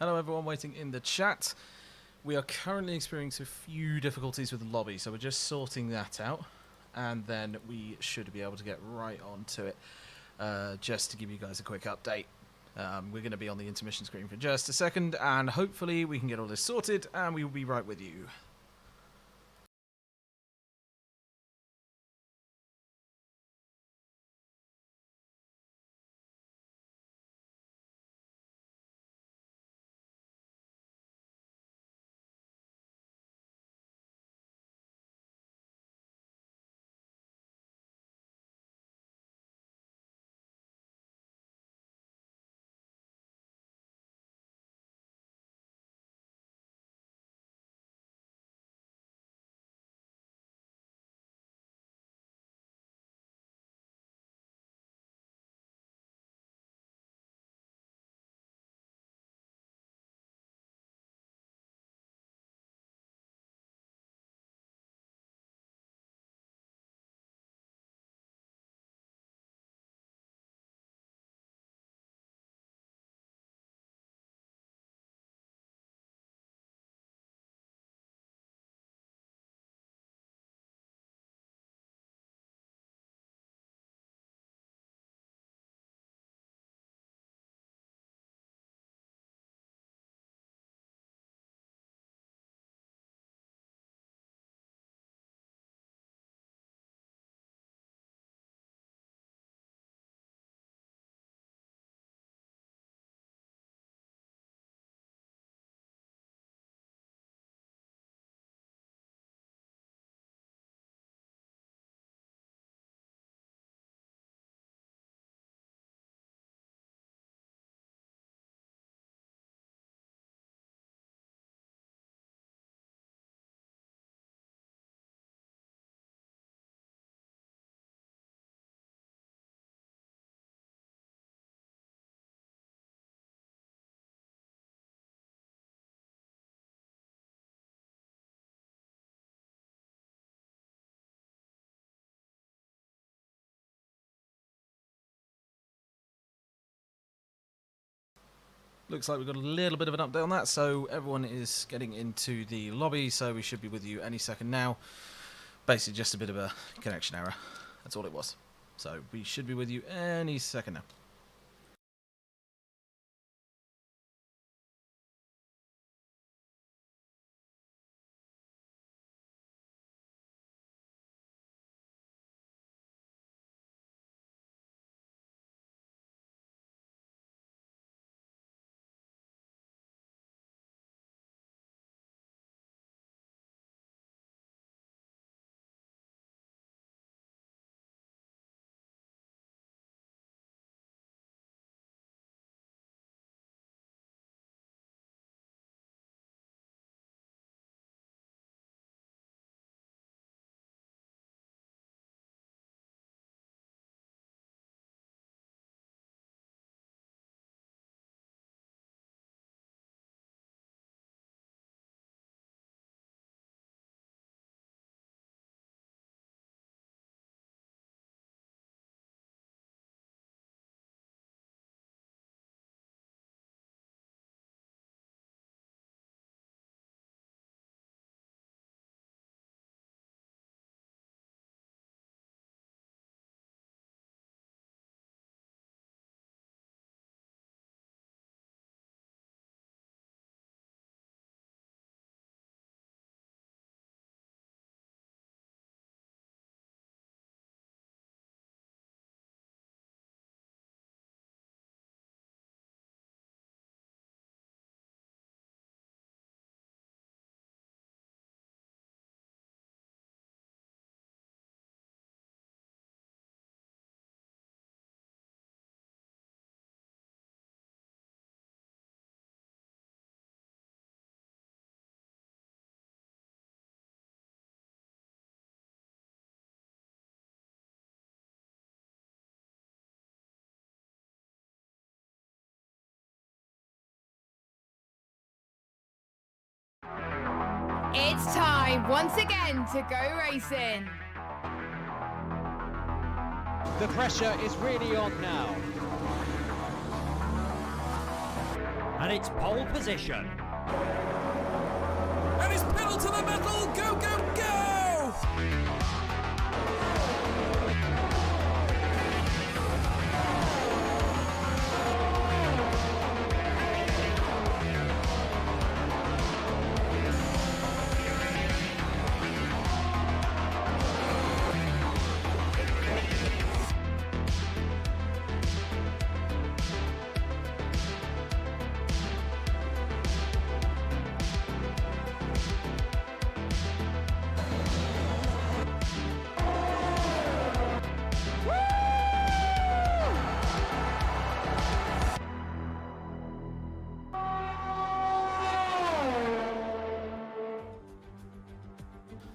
Hello everyone waiting in the chat. We are currently experiencing a few difficulties with the lobby, so we're just sorting that out, and then we should be able to get right on to it. Just to give you guys a quick update. We're going to be on the intermission screen for just a second, and hopefully we can get all this sorted, and we will be right with you. Looks like we've got a little bit of an update on that, so everyone is getting into the lobby, so we should be with you any second now. Basically just a bit of a connection error, that's all it was. So we should be with you any second now. It's time once again to go racing. The pressure is really on now. and it's pole position. And it's pedal to the metal, go, go, go!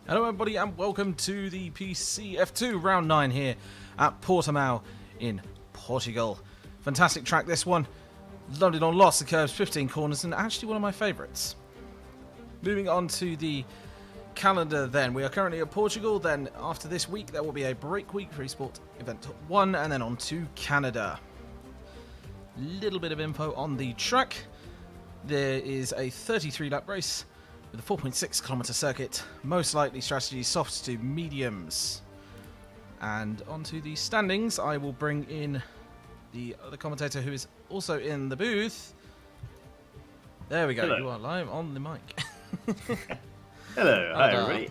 Hello everybody and welcome to the PCF2 round 9 here at Portimao in Portugal. Fantastic track this one, loaded on lots of curves, 15 corners, and actually one of my favourites. Moving on to the calendar then, we are currently at Portugal, then after this week there will be a break week for Esport Event 1 and then on to Canada. Little bit of info on the track. There is a 33 lap race with a 4.6 kilometre circuit, most likely strategy softs to mediums. And onto the standings, I will bring in the other commentator who is also in the booth. There we go, Hello. You are live on the mic. Hello, hi Hello. everybody.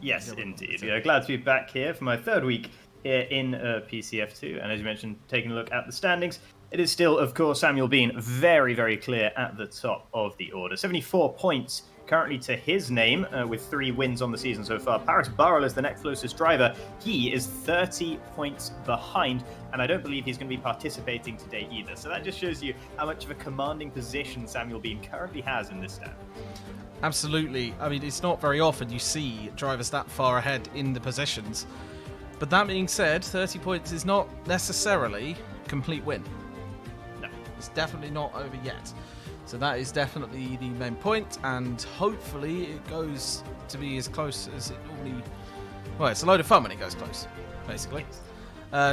Yes, indeed. Yeah, glad to be back here for my third week here in PCF2. And as you mentioned, taking a look at the standings, it is still, of course, Samuel Bean very, very clear at the top of the order. 74 points currently to his name, with 3 wins on the season so far. Paris Burrell is the next closest driver. He is 30 points behind, and I don't believe he's going to be participating today either. So that just shows you how much of a commanding position Samuel Bean currently has in this stand. Absolutely. I mean, it's not very often you see drivers that far ahead in the positions. But that being said, 30 points is not necessarily a complete win. No. It's definitely not over yet. So that is definitely the main point, and hopefully it goes to be as close as it normally... Well, it's a load of fun when it goes close, basically.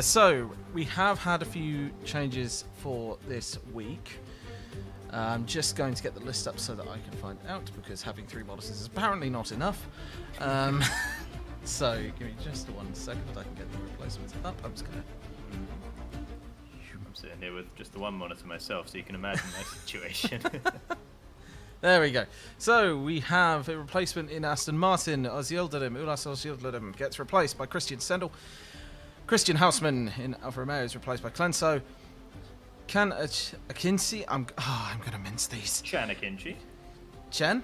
So, we have had a few changes for this week. I'm just going to get the list up so that I can find out, because having 3 models is apparently not enough. So, give me just 1 second, I can get the replacements up. I'm just going to... I'm sitting here with just the one monitor myself, so you can imagine my situation. There we go. So we have a replacement in Aston Martin. Ulas Ozildarim gets replaced by Christian Sendel. Christian Hausmann in Alfa Romeo is replaced by Clenso. Can Akinci? I'm going to mince these. Chan Akinci. Chan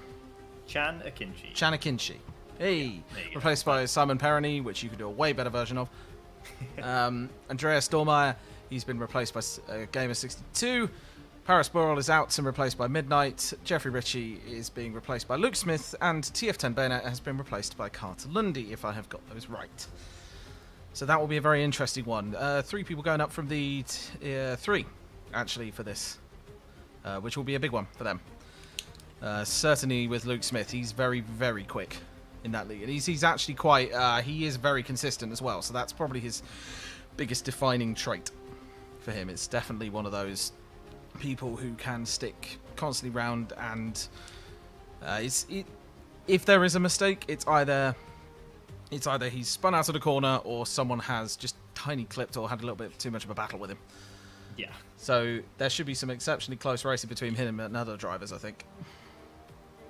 Akinci. Hey, There you go. replaced by Simon Perroni, which you could do a way better version of. Andreas Dormeyer, he's been replaced by Gamer62. Paris Burrell is out and replaced by Midnight. Jeffrey Ritchie is being replaced by Luke Smith, and TF10 Bennett has been replaced by Carter Lundy, if I have got those right. So that will be a very interesting one. 3 people going up from the 3, actually, for this, which will be a big one for them. Certainly with Luke Smith, he's very, very quick in that league. And he's actually quite, he is very consistent as well, so that's probably his biggest defining trait for him. It's definitely one of those people who can stick constantly round, and if there is a mistake, it's either he's spun out of the corner or someone has just tiny clipped or had a little bit too much of a battle with him. Yeah. So there should be some exceptionally close racing between him and other drivers, I think.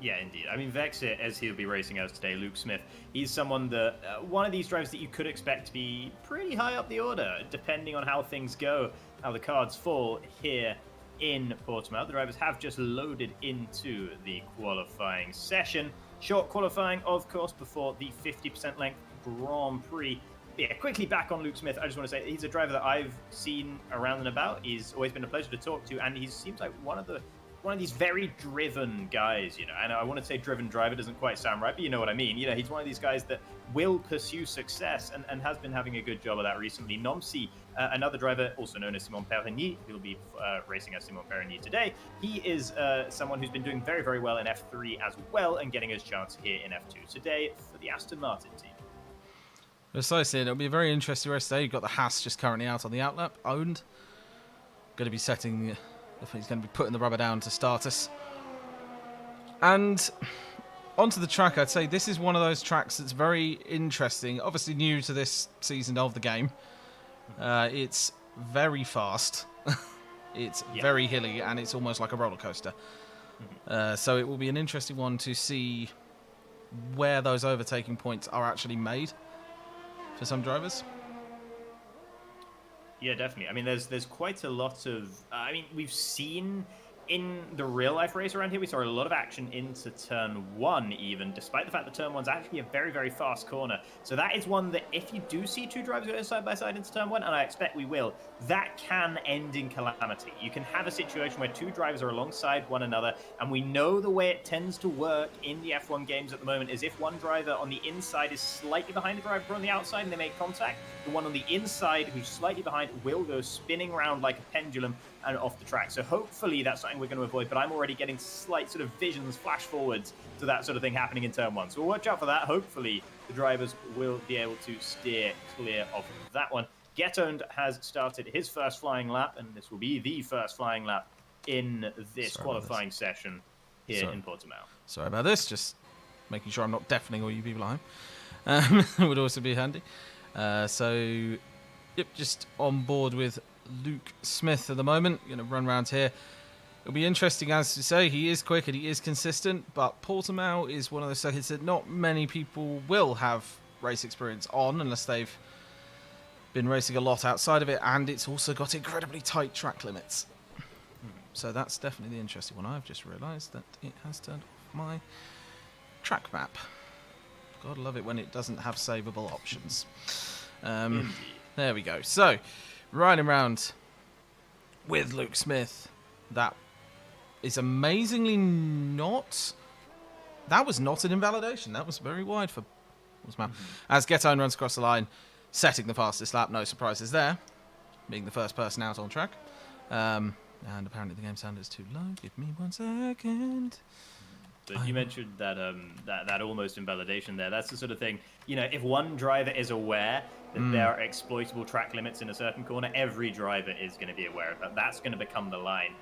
Yeah, indeed. I mean, Vexit, as he'll be racing us today, Luke Smith, he's someone that, one of these drivers that you could expect to be pretty high up the order, depending on how things go, how the cards fall here in Portimao. The drivers have just loaded into the qualifying session. Short qualifying, of course, before the 50% length Grand Prix. But yeah, quickly back on Luke Smith, I just want to say he's a driver that I've seen around and about. He's always been a pleasure to talk to, and he seems like one of these very driven guys, you know. And I want to say driven driver doesn't quite sound right, but you know what I mean. You know, he's one of these guys that will pursue success and has been having a good job of that recently. Nomsi, another driver, also known as Simon Perroni, who'll be racing as Simon Perroni today. He is someone who's been doing very, very well in F3 as well and getting his chance here in F2 today for the Aston Martin team. Precisely, it'll be a very interesting race today. You've got the Haas just currently out on the outlap, owned. Going to be setting if he's going to be putting the rubber down to start us. And onto the track, I'd say this is one of those tracks that's very interesting. Obviously new to this season of the game. It's very fast. It's very hilly, and it's almost like a roller coaster. So it will be an interesting one to see where those overtaking points are actually made for some drivers. Yeah, definitely. I mean, there's quite a lot of... I mean, we've seen in the real-life race around here, we saw a lot of action into Turn 1, even, despite the fact that Turn 1's actually a very, very fast corner. So that is one that if you do see two drivers go side-by-side into Turn 1, and I expect we will, that can end in calamity. You can have a situation where two drivers are alongside one another, and we know the way it tends to work in the F1 games at the moment is if one driver on the inside is slightly behind the driver on the outside and they make contact, the one on the inside who's slightly behind will go spinning around like a pendulum and off the track. So hopefully that's something we're going to avoid, but I'm already getting slight sort of visions, flash forwards to that sort of thing happening in Turn 1. So we'll watch out for that. Hopefully the drivers will be able to steer clear of that one. Getoned has started his first flying lap, and this will be the first flying lap in this qualifying session here in Portimao. Sorry about this, just making sure I'm not deafening all you people at home. Would also be handy. So, yep, just on board with Luke Smith at the moment. Going to run around here. It'll be interesting, as you say, he is quick and he is consistent, but Portimao is one of those circuits that not many people will have race experience on unless they've been racing a lot outside of it, and it's also got incredibly tight track limits. So that's definitely the interesting one. I've just realised that it has turned off my track map. God love it when it doesn't have savable options. There we go. So, riding around with Luke Smith. That is amazingly not... That was not an invalidation. That was very wide for Portimao. As Geton runs across the line, setting the fastest lap. No surprises there. Being the first person out on track. And apparently the game sound is too low. Give me 1 second. So you mentioned that that almost invalidation there. That's the sort of thing, you know, if one driver is aware that there are exploitable track limits in a certain corner, every driver is going to be aware of that. That's going to become the line.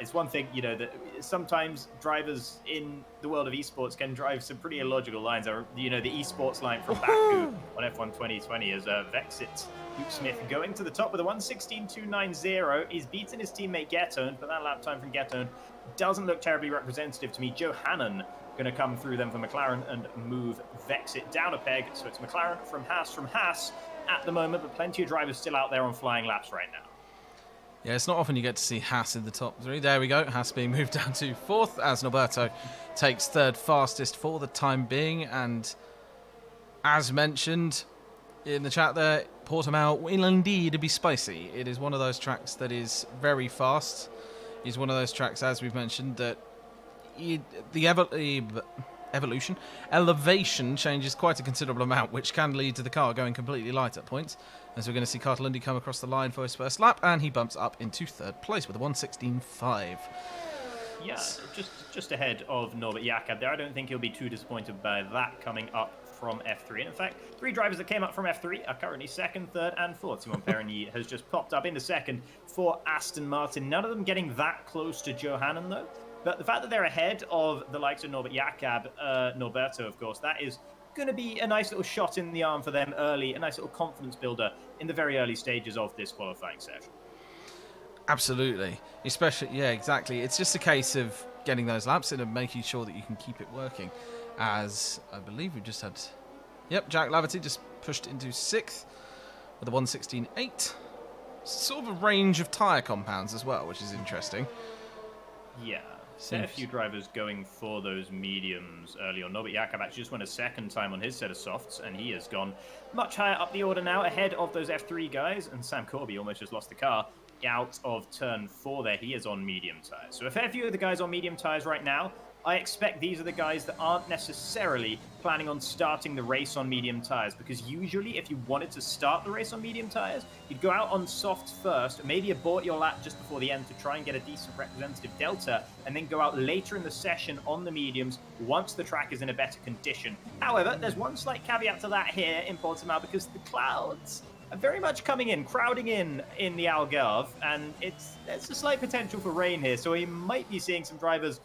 It's one thing, you know, that sometimes drivers in the world of esports can drive some pretty illogical lines. You know, the esports line from Baku on F1 2020 is Vexit Luke Smith going to the top with a 1:16.290. He's beaten his teammate Geton, but that lap time from Geton doesn't look terribly representative to me. Johannan going to come through them for McLaren and move Vexit down a peg. So it's McLaren from Haas at the moment, but plenty of drivers still out there on flying laps right now. Yeah, it's not often you get to see Haas in the top three. There we go. Haas being moved down to fourth as Norberto takes third fastest for the time being. And as mentioned in the chat there, Portimao will indeed be spicy. It is one of those tracks that is very fast. It's one of those tracks, as we've mentioned, that the elevation changes quite a considerable amount, which can lead to the car going completely light at points. As we're going to see Cartelundi come across the line for his first lap, and he bumps up into third place with a 1:16.5. Yeah, just ahead of Norbert Jakob there. I don't think he'll be too disappointed by that coming up from F3. And in fact, 3 drivers that came up from F3 are currently second, third, and fourth. Simon Perigny has just popped up into second for Aston Martin. None of them getting that close to Johannan, though. But the fact that they're ahead of the likes of Norbert Jakob, Norberto, of course, that is going to be a nice little shot in the arm for them early, a nice little confidence builder in the very early stages of this qualifying session. Absolutely. Especially, yeah, exactly. It's just a case of getting those laps in and making sure that you can keep it working. As I believe we've just had... Yep, Jack Laverty just pushed into 6th with a 1:16.8. Sort of a range of tyre compounds as well, which is interesting. Yeah. A few drivers going for those mediums early on. Norbert Jakob actually just went a second time on his set of softs, and he has gone much higher up the order now, ahead of those F3 guys. And Sam Corby almost just lost the car out of turn 4 there. He is on medium tyres. So a fair few of the guys on medium tyres right now. I expect these are the guys that aren't necessarily planning on starting the race on medium tyres, because usually if you wanted to start the race on medium tyres, you'd go out on softs first, maybe abort your lap just before the end to try and get a decent representative delta, and then go out later in the session on the mediums once the track is in a better condition. However, there's one slight caveat to that here in Portimao, because the clouds very much coming in, crowding in the Algarve, and there's a slight potential for rain here, so we might be seeing some drivers.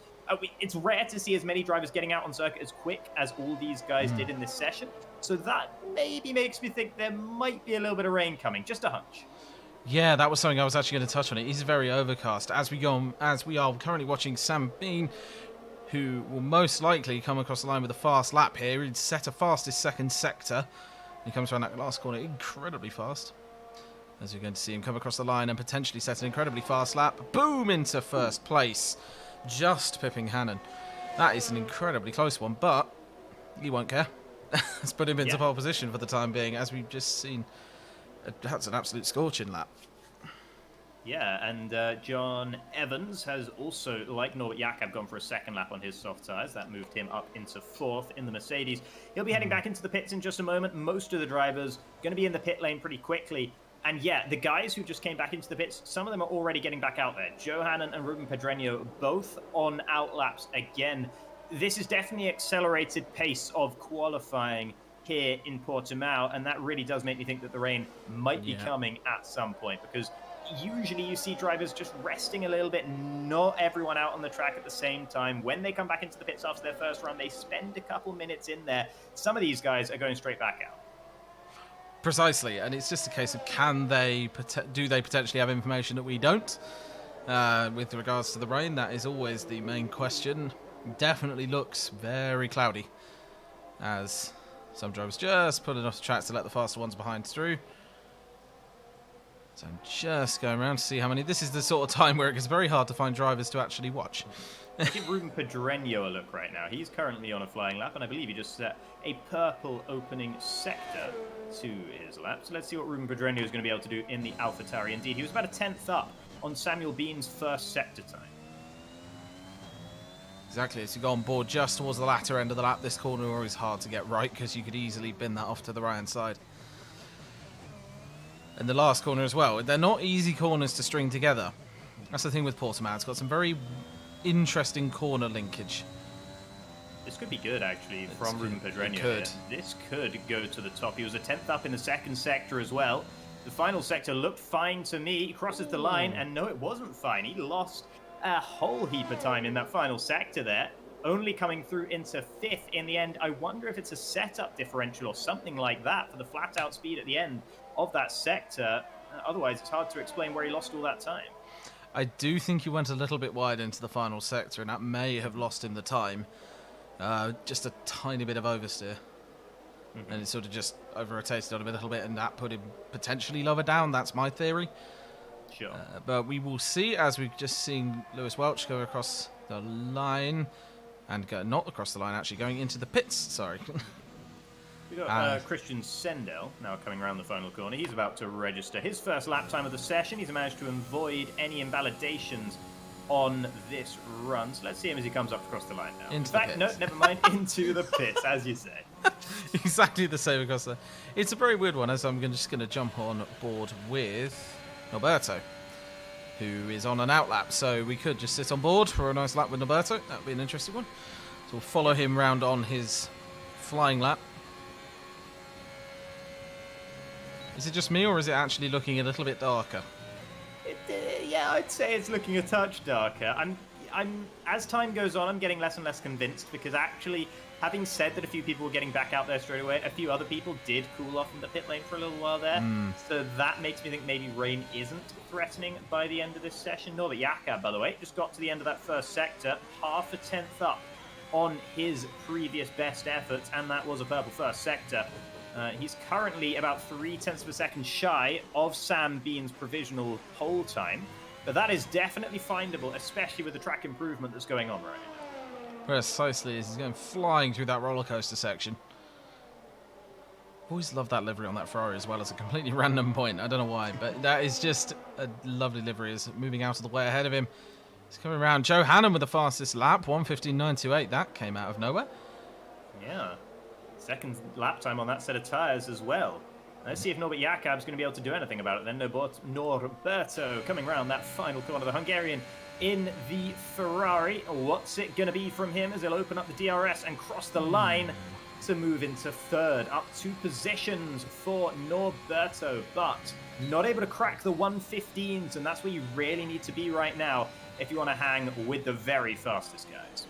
It's rare to see as many drivers getting out on circuit as quick as all these guys did in this session, so that maybe makes me think there might be a little bit of rain coming. Just a hunch. Yeah, that was something I was actually going to touch on. It is very overcast. As we are currently watching Sam Bean, who will most likely come across the line with a fast lap here. He'd set a fastest second sector. He comes around that last corner incredibly fast. As you're going to see him come across the line and potentially set an incredibly fast lap. Boom, into first place. Just pipping Hannon. That is an incredibly close one, but he won't care. Let's put him into pole position for the time being, as we've just seen. That's an absolute scorching lap. Yeah, and John Evans has also, like Norbert Jakob, gone for a second lap on his soft tyres. That moved him up into fourth in the Mercedes. He'll be heading back into the pits in just a moment. Most of the drivers going to be in the pit lane pretty quickly. And yeah, the guys who just came back into the pits, some of them are already getting back out there. Johanan and Ruben Pedreño both on outlaps again. This is definitely accelerated pace of qualifying here in Portimao, and that really does make me think that the rain might be coming at some point, because usually you see drivers just resting a little bit, not everyone out on the track at the same time. When they come back into the pits after their first run, they spend a couple minutes in there. Some of these guys are going straight back out. Precisely, and it's just a case of do they potentially have information that we don't? With regards to the rain, that is always the main question. Definitely looks very cloudy, as some drivers just pulling off the tracks to let the faster ones behind through. So I'm just going around to see how many. This is the sort of time where it gets very hard to find drivers to actually watch. Give Ruben Pedreño a look right now. He's currently on a flying lap, and I believe he just set a purple opening sector to his lap. So let's see what Ruben Pedreño is going to be able to do in the AlphaTauri. Indeed, he was about a 10th up on Samuel Bean's first sector time. Exactly, as you go on board just towards the latter end of the lap, this corner is always hard to get right, because you could easily bin that off to the right-hand side. And the last corner as well. They're not easy corners to string together. That's the thing with Portimao. It's got some very interesting corner linkage. This could be good, actually, from Ruben Pedreño. This could go to the top. He was a 10th up in the second sector as well. The final sector looked fine to me. He crosses the line, and no, it wasn't fine. He lost a whole heap of time in that final sector there, only coming through into fifth in the end. I wonder if it's a setup differential or something like that for the flat-out speed at the end of that sector. Otherwise, it's hard to explain where he lost all that time. I do think he went a little bit wide into the final sector, and that may have lost him the time. Just a tiny bit of oversteer. And it sort of just over-rotated on him a little bit, and that put him potentially lower down. That's my theory. Sure. But we will see, as we've just seen Lewis Welch go across the line, and go, not across the line, actually, going into the pits. Sorry. We've got Christian Sendel now coming around the final corner. He's about to register his first lap time of the session. He's managed to avoid any invalidations on this run. So let's see him as he comes up across the line now. In fact, no, never mind. Into the pits, as you say. Exactly the same across there. It's a very weird one, as I'm just going to jump on board with Norberto, who is on an outlap. So we could just sit on board for a nice lap with Norberto. That would be an interesting one. So we'll follow him round on his flying lap. Is it just me, or is it actually looking a little bit darker? Yeah, I'd say it's looking a touch darker. I'm as time goes on, I'm getting less and less convinced, because actually, having said that a few people were getting back out there straight away, a few other people did cool off in the pit lane for a little while there. So that makes me think maybe rain isn't threatening by the end of this session. Norbert Jakob, by the way, just got to the end of that first sector, half a 10th up on his previous best efforts, and that was a purple first sector. He's currently about 0.3 of a second shy of Sam Bean's provisional pole time, but that is definitely findable, especially with the track improvement that's going on right now. Precisely, as he's going flying through that roller coaster section. Always love that livery on that Ferrari as well, as a completely random point. I don't know why, but that is just a lovely livery. Is moving out of the way ahead of him. He's coming around. Johanan with the fastest lap, 1:15.928. That came out of nowhere. Yeah. Second lap time on that set of tyres as well. Let's see if Norbert Jakob's going to be able to do anything about it then. Norberto coming around that final corner, the Hungarian in the Ferrari. What's it going to be from him as he'll open up the DRS and cross the line? to move into third, up 2 positions for Norberto, but not able to crack the 115s, and that's where you really need to be right now if you want to hang with the very fastest guys.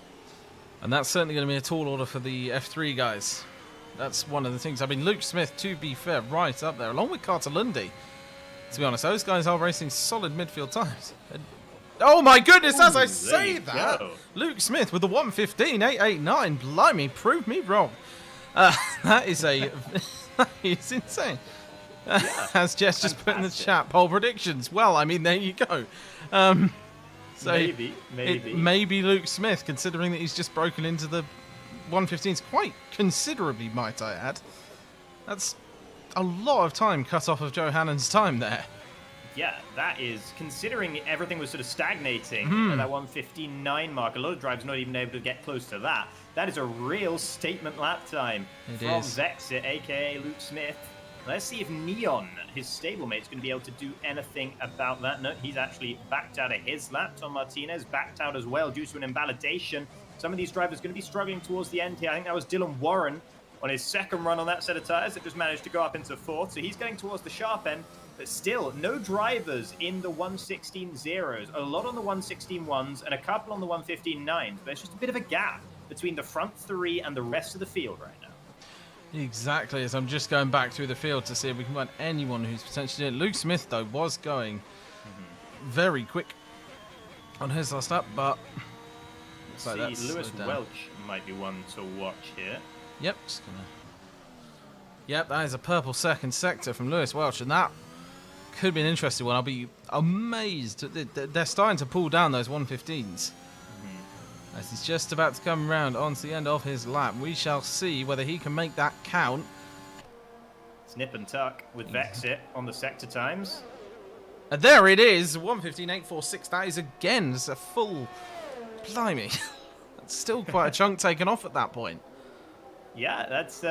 And that's certainly going to be a tall order for the F3 guys. That's one of the things. I mean, Luke Smith, to be fair, right up there, along with Carter Lundy. To be honest, those guys are racing solid midfield times. Oh my goodness, as I say that, Luke Smith with the 1:15.889, blimey, prove me wrong. That is it's insane. As Jess just put in the chat, poll predictions. Well, I mean, there you go. So maybe. It may be Luke Smith, considering that he's just broken into the 1:15s quite considerably, might I add. That's a lot of time cut off of Johannon's time there. Yeah, that is, considering everything was sort of stagnating at that 1:59 mark, a lot of drivers not even able to get close to that. That is a real statement lap time from Vexit, aka Luke Smith. Let's see if Neon, his stablemate, is going to be able to do anything about that. No, he's actually backed out of his lap. Tom Martinez backed out as well due to an invalidation. Some of these drivers are going to be struggling towards the end here. I think that was Dylan Warren on his second run on that set of tyres that just managed to go up into fourth. So he's going towards the sharp end. But still, no drivers in the 1:16 zeros. A lot on the 1:16 ones and a couple on the 1:15 nines. There's just a bit of a gap between the front three and the rest of the field right now. Exactly, as I'm just going back through the field to see if we can find anyone who's potentially in it. Luke Smith, though, was going very quick on his last lap, but... So Lewis Welch might be one to watch here. Yep, just gonna... Yep, that is a purple second sector from Lewis Welch, and that could be an interesting one. I'll be amazed. They're starting to pull down those 1:15s. As he's just about to come round onto the end of his lap. We shall see whether he can make that count. Snip and tuck with Vexit on the sector times. And there it is, 1:15.846. That is again just a full... Blimey. That's still quite a chunk taken off at that point. Yeah, that's,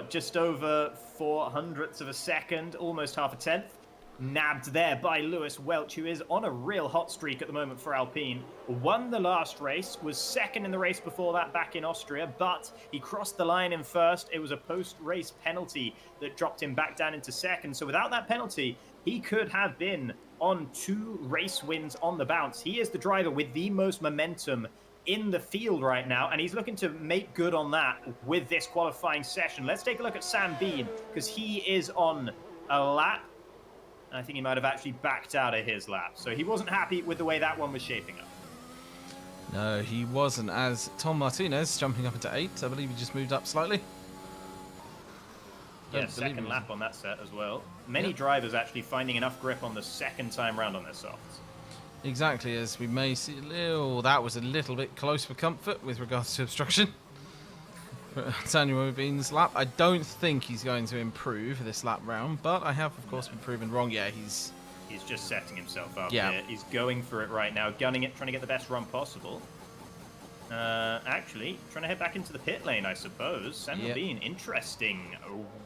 just over 0.04 of a second, almost half a tenth. Nabbed there by Lewis Welch, who is on a real hot streak at the moment for Alpine. Won the last race, was second in the race before that back in Austria, but he crossed the line in first. It was a post-race penalty that dropped him back down into second. So without that penalty, he could have been on 2 race wins on the bounce. He is the driver with the most momentum in the field right now, and he's looking to make good on that with this qualifying session. Let's take a look at Sam Bean, because he is on a lap. I think he might have actually backed out of his lap. So he wasn't happy with the way that one was shaping up. No, he wasn't, as Tom Martinez jumping up into 8th. I believe he just moved up slightly. Yeah, second lap on that set as well. Many drivers actually finding enough grip on the second time round on their softs. Exactly, as we may see that was a little bit close for comfort with regards to obstruction. Daniel Bean's lap. I don't think he's going to improve this lap round, but I have, of course, been proven wrong. Yeah, he's just setting himself up here. He's going for it right now, gunning it, trying to get the best run possible. Actually, trying to head back into the pit lane, I suppose. Samuel Bean, interesting.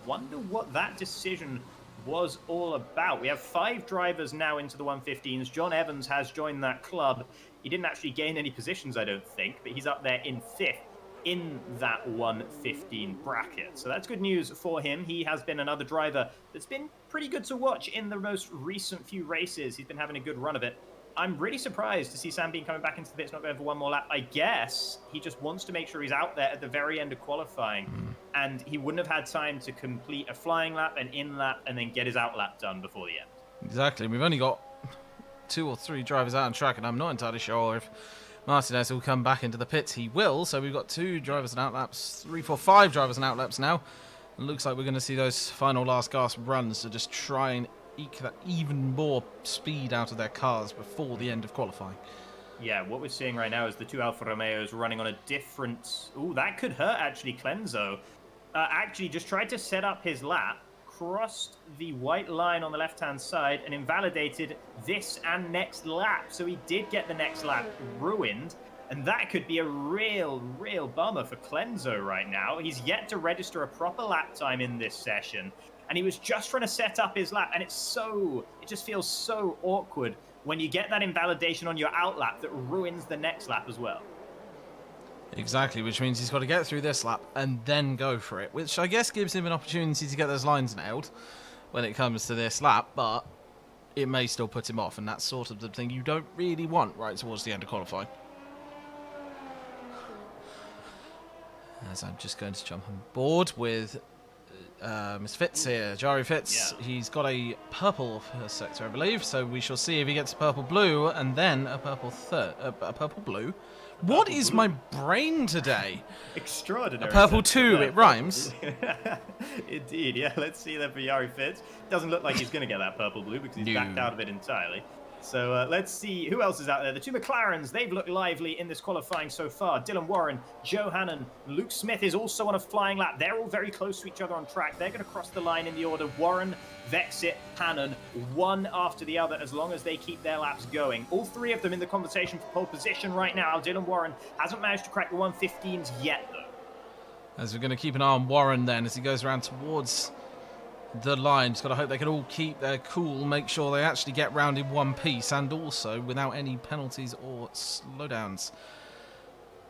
Wonder what that decision was all about. We have 5 drivers now into the 1:15s. John Evans has joined that club. He didn't actually gain any positions, I don't think, but he's up there in 5th. In that 1:15 bracket. So that's good news for him. He has been another driver that's been pretty good to watch in the most recent few races. He's been having a good run of it. I'm really surprised to see Sam Bean coming back into the pits, not going for one more lap. I guess he just wants to make sure he's out there at the very end of qualifying. And he wouldn't have had time to complete a flying lap, an in lap, and then get his out lap done before the end. Exactly. We've only got 2 or 3 drivers out on track, and I'm not entirely sure if Martinez will come back into the pits. He will. So we've got 2 drivers and outlaps, 3, 4, 5 drivers and outlaps now. It looks like we're going to see those final last gasp runs to just try and eke that even more speed out of their cars before the end of qualifying. Yeah, what we're seeing right now is the 2 Alfa Romeos running on a different... Ooh, that could hurt, actually. Clenzo actually just tried to set up his lap, crossed the white line on the left-hand side, and invalidated this and next lap. So he did get the next lap ruined, and that could be a real bummer for Clenzo right now. He's yet to register a proper lap time in this session, and he was just trying to set up his lap, and it just feels so awkward when you get that invalidation on your out lap that ruins the next lap as well. Exactly, which means he's got to get through this lap and then go for it, which I guess gives him an opportunity to get those lines nailed when it comes to this lap, but it may still put him off, and that's sort of the thing you don't really want right towards the end of qualifying. As I'm just going to jump on board with Mr. Fitz here, Jari Fitz. Yeah. He's got a purple first sector, I believe, so we shall see if he gets a purple-blue and then a purple-blue. What is my brain today? Extraordinary. A purple 2, it rhymes. Indeed, yeah. Let's see that for Jari Fitz. Doesn't look like he's going to get that purple-blue because he's backed out of it entirely. So let's see who else is out there. The two McLarens, they've looked lively in this qualifying so far. Dylan Warren, Joe Hannon, Luke Smith is also on a flying lap. They're all very close to each other on track. They're going to cross the line in the order. Warren, Vexit, Hannon, one after the other as long as they keep their laps going. All three of them in the conversation for pole position right now. Dylan Warren hasn't managed to crack the 115s yet, though. As we're going to keep an eye on Warren then as he goes around towards the line. Just got to hope they can all keep their cool, make sure they actually get round in one piece, and also without any penalties or slowdowns.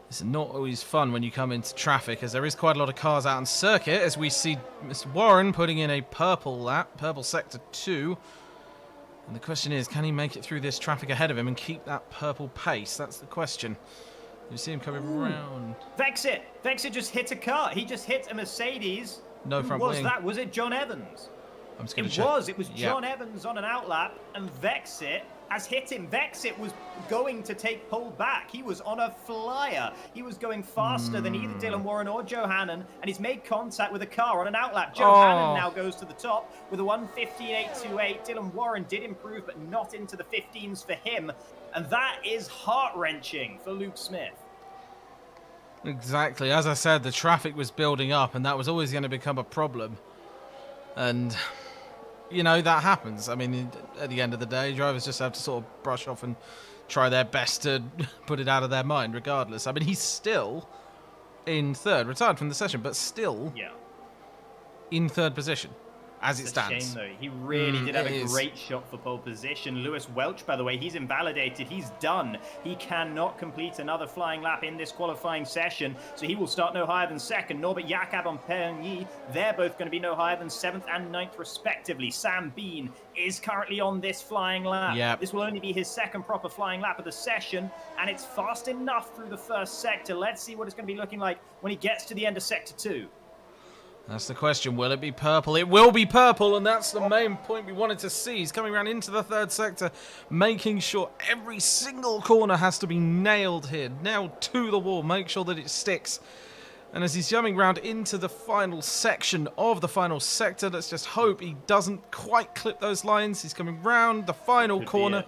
It's not always fun when you come into traffic, as there is quite a lot of cars out on circuit, as we see Mr. Warren putting in a purple lap, purple sector 2. And the question is, can he make it through this traffic ahead of him and keep that purple pace? That's the question. You see him coming around. Vexit just hit a car. He just hit a Mercedes. No front Who was wing. that? Was it John Evans? I'm just going to check. It was John Evans on an outlap, and Vexit has hit him. Vexit was going to take pole back. He was on a flyer. He was going faster than either Dylan Warren or Joe Hannon, and he's made contact with a car on an outlap. Joe Hannon now goes to the top with a 1:15.828. Dylan Warren did improve, but not into the 15s for him, and that is heart-wrenching for Luke Smith. Exactly. As I said, the traffic was building up, and that was always going to become a problem. And, you know, that happens. I mean, at the end of the day, drivers just have to sort of brush off and try their best to put it out of their mind, regardless. I mean, he's still in third, retired from the session, but still in third position, as it stands. It's a shame, though. He really did have a great shot for pole position. Lewis Welch, by the way, he's invalidated. He's done. He cannot complete another flying lap in this qualifying session, so he will start no higher than second. Norbert Jakob and Perny, they're both going to be no higher than 7th and 9th, respectively. Sam Bean is currently on this flying lap. Yep. This will only be his second proper flying lap of the session, and it's fast enough through the first sector. Let's see what it's going to be looking like when he gets to the end of Sector 2. That's the question. Will it be purple? It will be purple, and that's the main point we wanted to see. He's coming around into the third sector, making sure every single corner has to be nailed here. Nailed to the wall. Make sure that it sticks. And as he's jumping around into the final section of the final sector, let's just hope he doesn't quite clip those lines. He's coming round the final corner.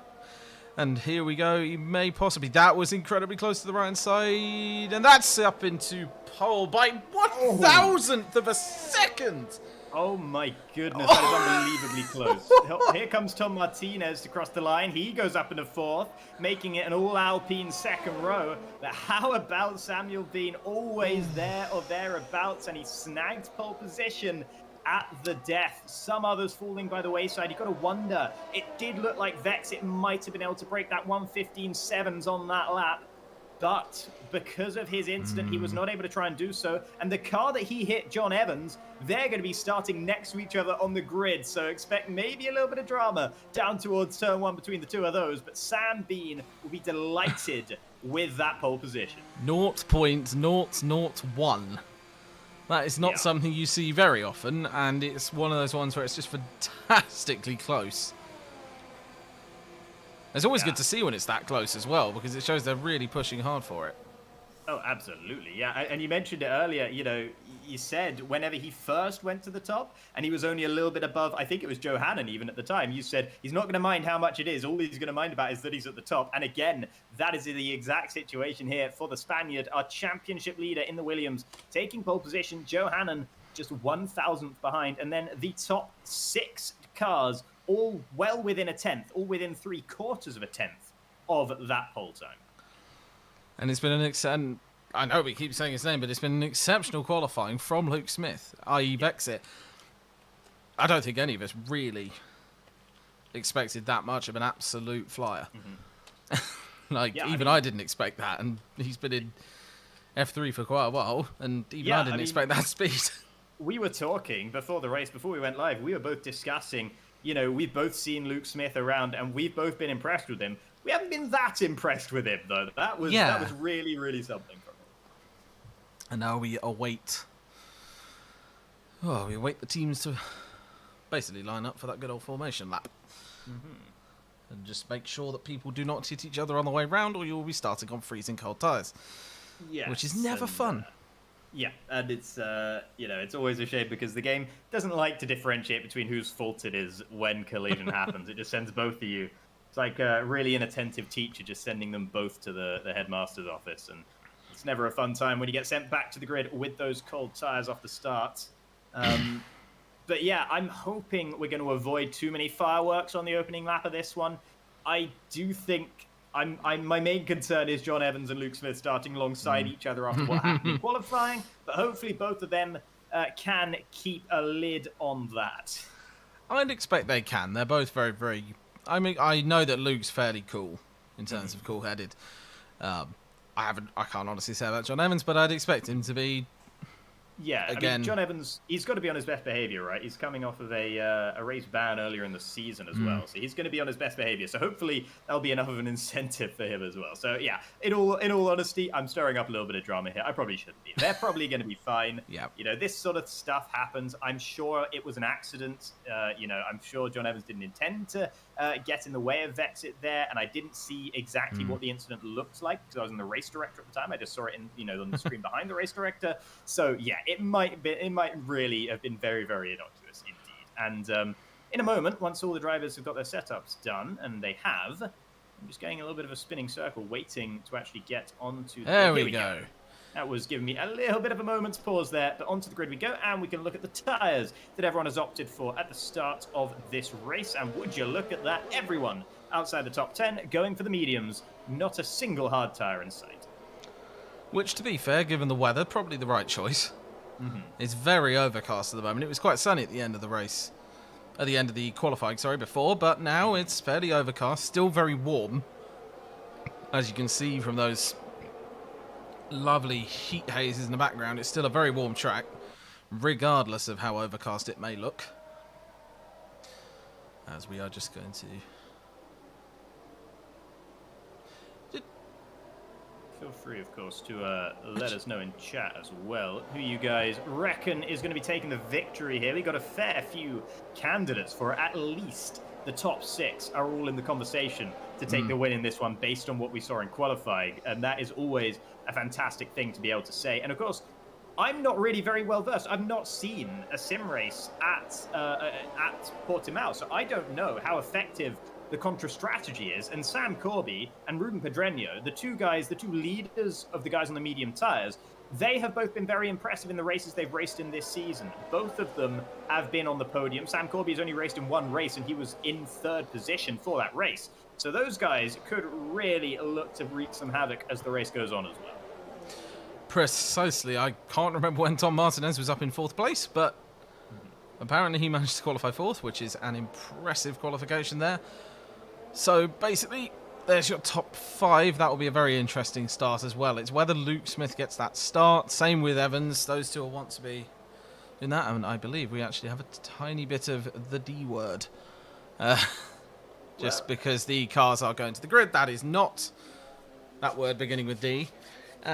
And here we go. He may possibly. That was incredibly close to the right-hand side. And that's up into pole by 1,000th of a second. Oh my goodness, that is unbelievably close. Here comes Tom Martinez to cross the line. He goes up into fourth, making it an all-Alpine second row. But how about Samuel Bean? Always there or thereabouts, and he snagged pole position at the death. Some others falling by the wayside. You've got to wonder. It did look like Vexit might have been able to break that 1:15.7s on that lap. But because of his incident, he was not able to try and do so. And the car that he hit, John Evans, they're going to be starting next to each other on the grid. So expect maybe a little bit of drama down towards turn 1 between the two of those. But Sam Bean will be delighted with that pole position. 0.001. That is not something you see very often, and it's one of those ones where it's just fantastically close. It's always good to see when it's that close as well, because it shows they're really pushing hard for it. Oh, absolutely, yeah. And you mentioned it earlier, you know, you said whenever he first went to the top, and he was only a little bit above, I think it was Joe Hannon even at the time, you said he's not going to mind how much it is. All he's going to mind about is that he's at the top. And again, that is the exact situation here for the Spaniard, our championship leader in the Williams, taking pole position. Joe Hannon just 1,000th behind. And then the top 6 cars all well within a 10th, all within 3/4 of a 10th of that pole time. And it's been an I know we keep saying his name, but it's been an exceptional qualifying from Luke Smith, i.e. Vexit. I don't think any of us really expected that much of an absolute flyer. Even I didn't expect that, and he's been in F3 for quite a while, and even Yeah, I didn't expect that speed. We were talking before the race, before we went live, we were both discussing, we've both seen Luke Smith around and we've both been impressed with him. We haven't been that impressed with him, though. That was really, really something from him. And now we await... we await the teams to basically line up for that good old formation lap. And just make sure that people do not hit each other on the way round, or you'll be starting on freezing cold tyres. Yes, which is never fun. Yeah, and it's it's always a shame because the game doesn't like to differentiate between whose fault it is when collision happens. It just sends both of you. It's like a really inattentive teacher just sending them both to the headmaster's office, and it's never a fun time when you get sent back to the grid with those cold tires off the start. But yeah, I'm hoping we're going to avoid too many fireworks on the opening lap of this one. I do think my main concern is John Evans and Luke Smith starting alongside each other after what happened in qualifying, but hopefully both of them can keep a lid on that. I'd expect they can. They're both very, very... I mean, I know that Luke's fairly cool in terms of cool-headed. I can't honestly say about John Evans, but I'd expect him to be... Yeah, again. I mean, John Evans, he's got to be on his best behavior, right? He's coming off of a race ban earlier in the season as well, so he's going to be on his best behavior. So hopefully that'll be enough of an incentive for him as well. So yeah, in all honesty, I'm stirring up a little bit of drama here. I probably shouldn't be. They're probably going to be fine. Yeah. This sort of stuff happens. I'm sure it was an accident. I'm sure John Evans didn't intend to get in the way of Vexit there, and I didn't see exactly what the incident looked like because I was in the race director at the time. I just saw it on the screen behind the race director. So yeah, it might really have been very, very innocuous indeed. And in a moment, once all the drivers have got their setups done, and they have, I'm just going a little bit of a spinning circle, waiting to actually get onto the grid. There we go. That was giving me a little bit of a moment's pause there, but onto the grid we go, and we can look at the tyres that everyone has opted for at the start of this race. And would you look at that, everyone outside the top 10 going for the mediums, not a single hard tyre in sight. Which, to be fair, given the weather, probably the right choice. It's very overcast at the moment. It was quite sunny at the end of the race. At the end of the qualifying, before, but now it's fairly overcast, still very warm. As you can see from those lovely heat hazes in the background, it's still a very warm track, regardless of how overcast it may look. As we are just going to... Feel free, of course, to let us know in chat as well who you guys reckon is going to be taking the victory here. We've got a fair few candidates for at least the top 6 are all in the conversation to take the win in this one based on what we saw in qualifying. And that is always a fantastic thing to be able to say. And of course, I'm not really very well versed. I've not seen a sim race at Portimao, so I don't know how effective the contra strategy is. And Sam Corby and Ruben Pedreño, the two leaders of the guys on the medium tires, they have both been very impressive in the races they've raced in this season. Both of them have been on the podium. Sam Corby has only raced in one race, and he was in 3rd position for that race. So those guys could really look to wreak some havoc as the race goes on as well. Precisely. I can't remember when Tom Martinez was up in 4th place, but apparently he managed to qualify 4th, which is an impressive qualification there. So basically, there's your top 5. That will be a very interesting start as well. It's whether Luke Smith gets that start. Same with Evans. Those two will want to be in that. And I believe we actually have a tiny bit of the D word. Because the cars are going to the grid. That is not that word beginning with D. They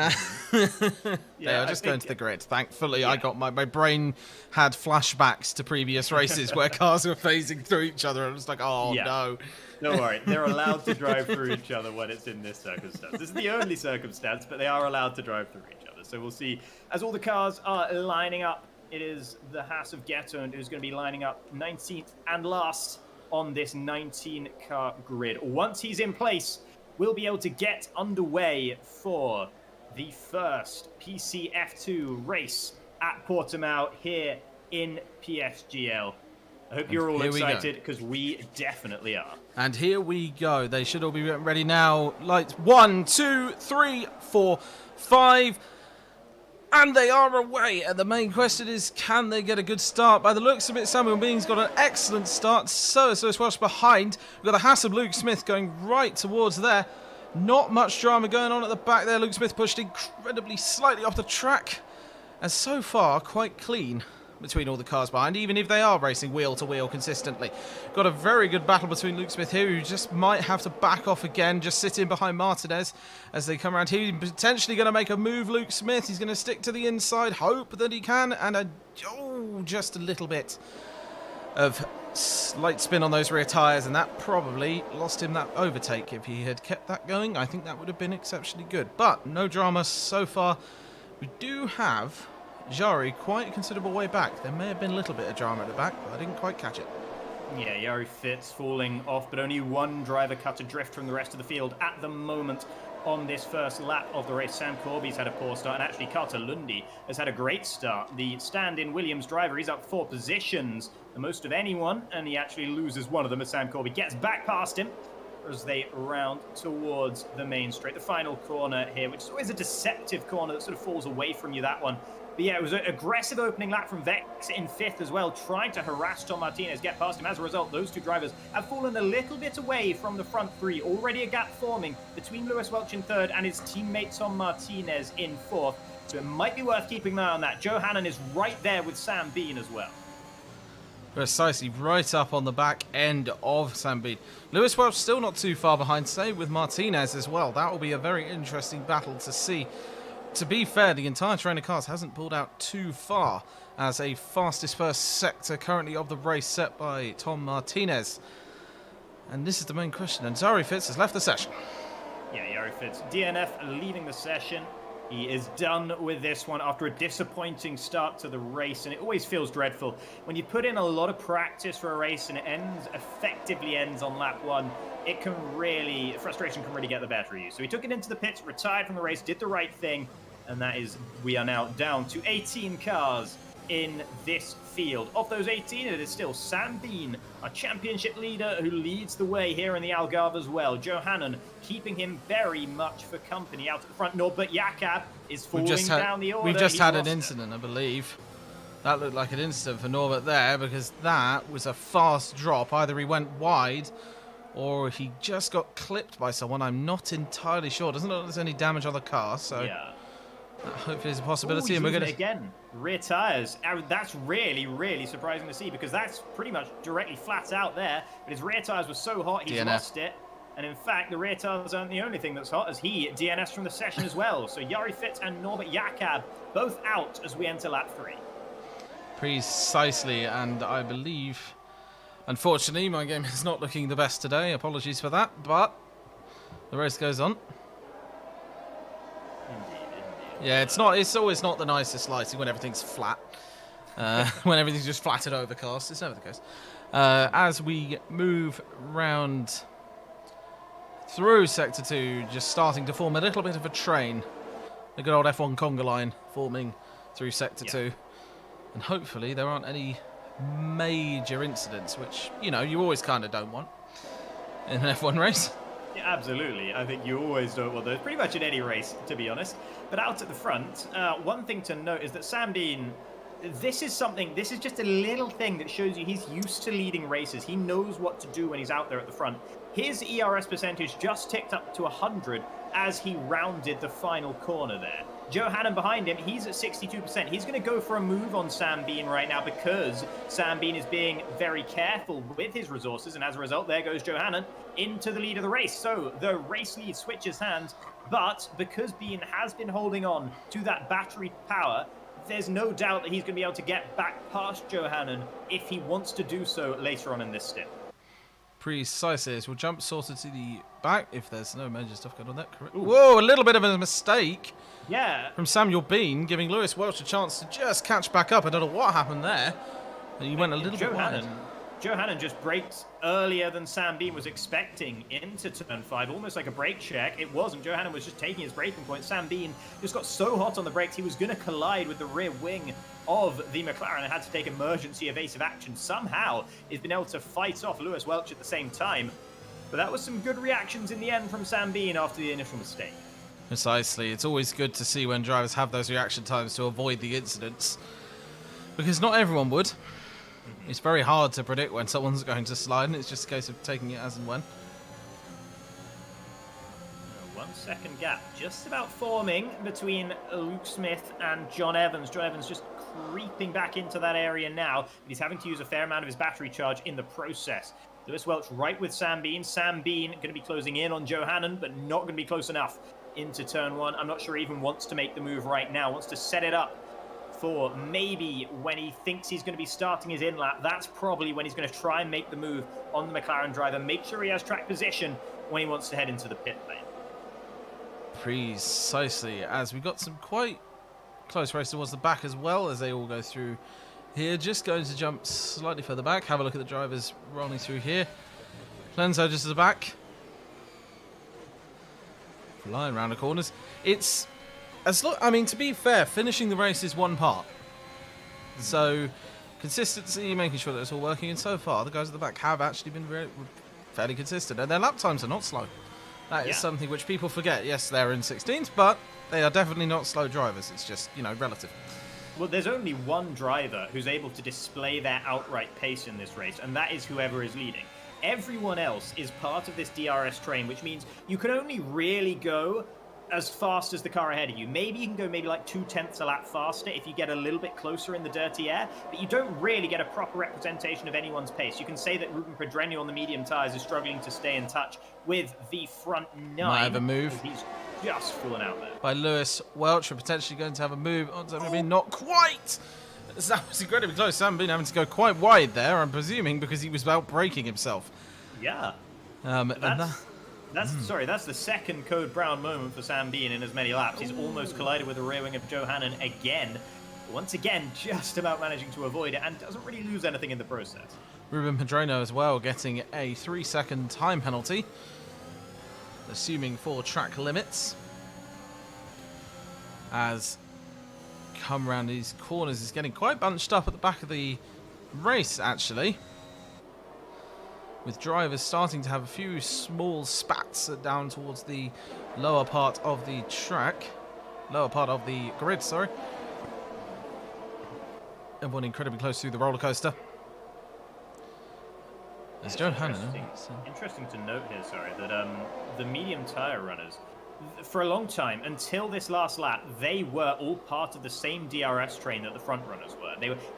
are just going to the grid. Thankfully, I got my brain had flashbacks to previous races where cars were phasing through each other. And I was like, oh no. Don't worry, they're allowed to drive through each other when it's in this circumstance. This is the only circumstance, but they are allowed to drive through each other. So we'll see. As all the cars are lining up, it is the Haas of Getund who's going to be lining up 19th and last on this 19-car grid. Once he's in place, we'll be able to get underway for the first PCF2 race at Portimao here in PSGL. I hope you're all excited, because we definitely are. And here we go. They should all be ready now. Lights 1, 2, 3, 4, 5. And they are away. And the main question is, can they get a good start? By the looks of it, Samuel Bean's got an excellent start. So Swash behind. We've got the Haas of Luke Smith going right towards there. Not much drama going on at the back there. Luke Smith pushed incredibly slightly off the track. And so far, quite clean between all the cars behind, even if they are racing wheel to wheel consistently. Got a very good battle between Luke Smith here, who just might have to back off again, just sit in behind Martinez as they come around. He's potentially going to make a move, Luke Smith. He's going to stick to the inside, hope that he can, and just a little bit of slight spin on those rear tyres, and that probably lost him that overtake. If he had kept that going, I think that would have been exceptionally good. But no drama so far. We do have Jari quite a considerable way back. There may have been a little bit of drama at the back, but I didn't quite catch it. Yeah, Jari Fitz falling off, but only one driver cut adrift from the rest of the field at the moment on this first lap of the race. Sam Corby's had a poor start, and actually Carter Lundy has had a great start. The stand-in Williams driver, he's up 4 positions, the most of anyone, and he actually loses one of them as Sam Corby gets back past him as they round towards the main straight. The final corner here, which is always a deceptive corner that sort of falls away from you, that one. But yeah, it was an aggressive opening lap from Vex in 5th as well, trying to harass Tom Martinez, get past him. As a result, those two drivers have fallen a little bit away from the front three. Already a gap forming between Lewis Welch in 3rd and his teammate Tom Martinez in 4th. So it might be worth keeping an eye on that. Joe Hannon is right there with Sam Bean as well. Precisely, right up on the back end of Sam Bean. Lewis Welch still not too far behind, same with Martinez as well. That will be a very interesting battle to see. To be fair, the entire train of cars hasn't pulled out too far as a fastest first sector currently of the race set by Tom Martinez. And this is the main question, and Jari Fitz has left the session. Yeah, Jari Fitz, DNF leaving the session. He is done with this one after a disappointing start to the race, and it always feels dreadful when you put in a lot of practice for a race and it effectively ends on lap 1. It can really, frustration can really get the better of you. So he took it into the pits, retired from the race, did the right thing, and that is, we are now down to 18 cars in this field. Of those 18, it is still Sam Bean, our championship leader, who leads the way here in the Algarve as well. Joe Hannon keeping him very much for company out at the front. Norbert Jakob is falling down the order. We've just had an incident, I believe. That looked like an incident for Norbert there, because that was a fast drop. Either he went wide or he just got clipped by someone. I'm not entirely sure. Doesn't look like there's any damage on the car, so yeah. Hopefully there's a possibility. And we're going to again rear tires. That's really, really surprising to see, because that's pretty much directly flat out there. But his rear tires were so hot, he's lost it. And in fact, the rear tires aren't the only thing that's hot, as he DNS from the session as well. So Jari Fitz and Norbert Jakob both out as we enter lap 3. Precisely, and I believe, unfortunately, my game is not looking the best today. Apologies for that, but the race goes on. Yeah, it's always not the nicest lighting when everything's flat. When everything's just flat and overcast. It's never the case. As we move round through Sector 2, just starting to form a little bit of a train. The good old F1 conga line forming through Sector 2. And hopefully there aren't any major incidents, which, you know, you always kind of don't want in an F1 race. Yeah, absolutely. I think you always don't want those, pretty much in any race, to be honest. But out at the front, one thing to note is that Sam Bean, this is just a little thing that shows you he's used to leading races. He knows what to do when he's out there at the front. His ERS percentage just ticked up to 100 as he rounded the final corner there. Joe Hannon behind him, he's at 62%. He's going to go for a move on Sam Bean right now, because Sam Bean is being very careful with his resources, and as a result, there goes Joe Hannon into the lead of the race. So the race lead switches hands, but because Bean has been holding on to that battery power, there's no doubt that he's going to be able to get back past Joe Hannon if he wants to do so later on in this stint. Precisely. So we'll jump sorted to the back if there's no major stuff going on there. Correct. Whoa, a little bit of a mistake. Yeah. From Samuel Bean, giving Lewis Welch a chance to just catch back up. I don't know what happened there. He went a little bit wide. Joe Hannon just braked earlier than Sam Bean was expecting into turn 5, almost like a brake check. It wasn't. Joe Hannon was just taking his braking point. Sam Bean just got so hot on the brakes, he was going to collide with the rear wing of the McLaren and had to take emergency evasive action. Somehow, he's been able to fight off Lewis Welch at the same time. But that was some good reactions in the end from Sam Bean after the initial mistake. Precisely. It's always good to see when drivers have those reaction times to avoid the incidents, because not everyone would. It's very hard to predict when someone's going to slide, and it's just a case of taking it as and when. 1-second gap just about forming between Luke Smith and John Evans. John Evans just creeping back into that area now. He's having to use a fair amount of his battery charge in the process. Lewis Welch right with Sam Bean. Sam Bean going to be closing in on Johannan, but not going to be close enough into turn one. I'm not sure he even wants to make the move right now. Wants to set it up for maybe when he thinks he's going to be starting his in-lap. That's probably when he's going to try and make the move on the McLaren driver. Make sure he has track position when he wants to head into the pit lane. Precisely, as we've got some quite close race towards the back as well as they all go through here. Just going to jump slightly further back. Have a look at the drivers rolling through here. Clenzo just at the back. Flying around the corners. It's I mean, to be fair, finishing the race is one part. So consistency, making sure that it's all working, and so far the guys at the back have actually been fairly consistent, and their lap times are not slow. That is something which people forget. Yes, they're in 16th, but they are definitely not slow drivers. It's just, you know, relative. Well, there's only one driver who's able to display their outright pace in this race, and that is whoever is leading. Everyone else is part of this DRS train, which means you can only really go as fast as the car ahead of you. Maybe you can go maybe like 0.2 a lap faster if you get a little bit closer in the dirty air, but you don't really get a proper representation of anyone's pace. You can say that Ruben Pedreño on the medium tyres is struggling to stay in touch with the front nine. Might have a move. He's just fallen out there. By Lewis Welch, potentially going to have a move on Sam Bean. Not quite! That was incredibly close. Sam Bean having to go quite wide there, I'm presuming, because he was about braking himself. Yeah. That's the second Code Brown moment for Sam Bean in as many laps. He's almost collided with the rear wing of Johannan again. Once again, just about managing to avoid it and doesn't really lose anything in the process. Ruben Pedreño as well getting a 3-second time penalty, assuming for track limits. As come around these corners is getting quite bunched up at the back of the race, actually, with drivers starting to have a few small spats down towards the lower part of the track. Lower part of the grid, sorry. Everyone incredibly close through the roller coaster. There's Johannan. Interesting to note here, sorry, that the medium tyre runners, for a long time, until this last lap, they were all part of the same DRS train that the front runners were.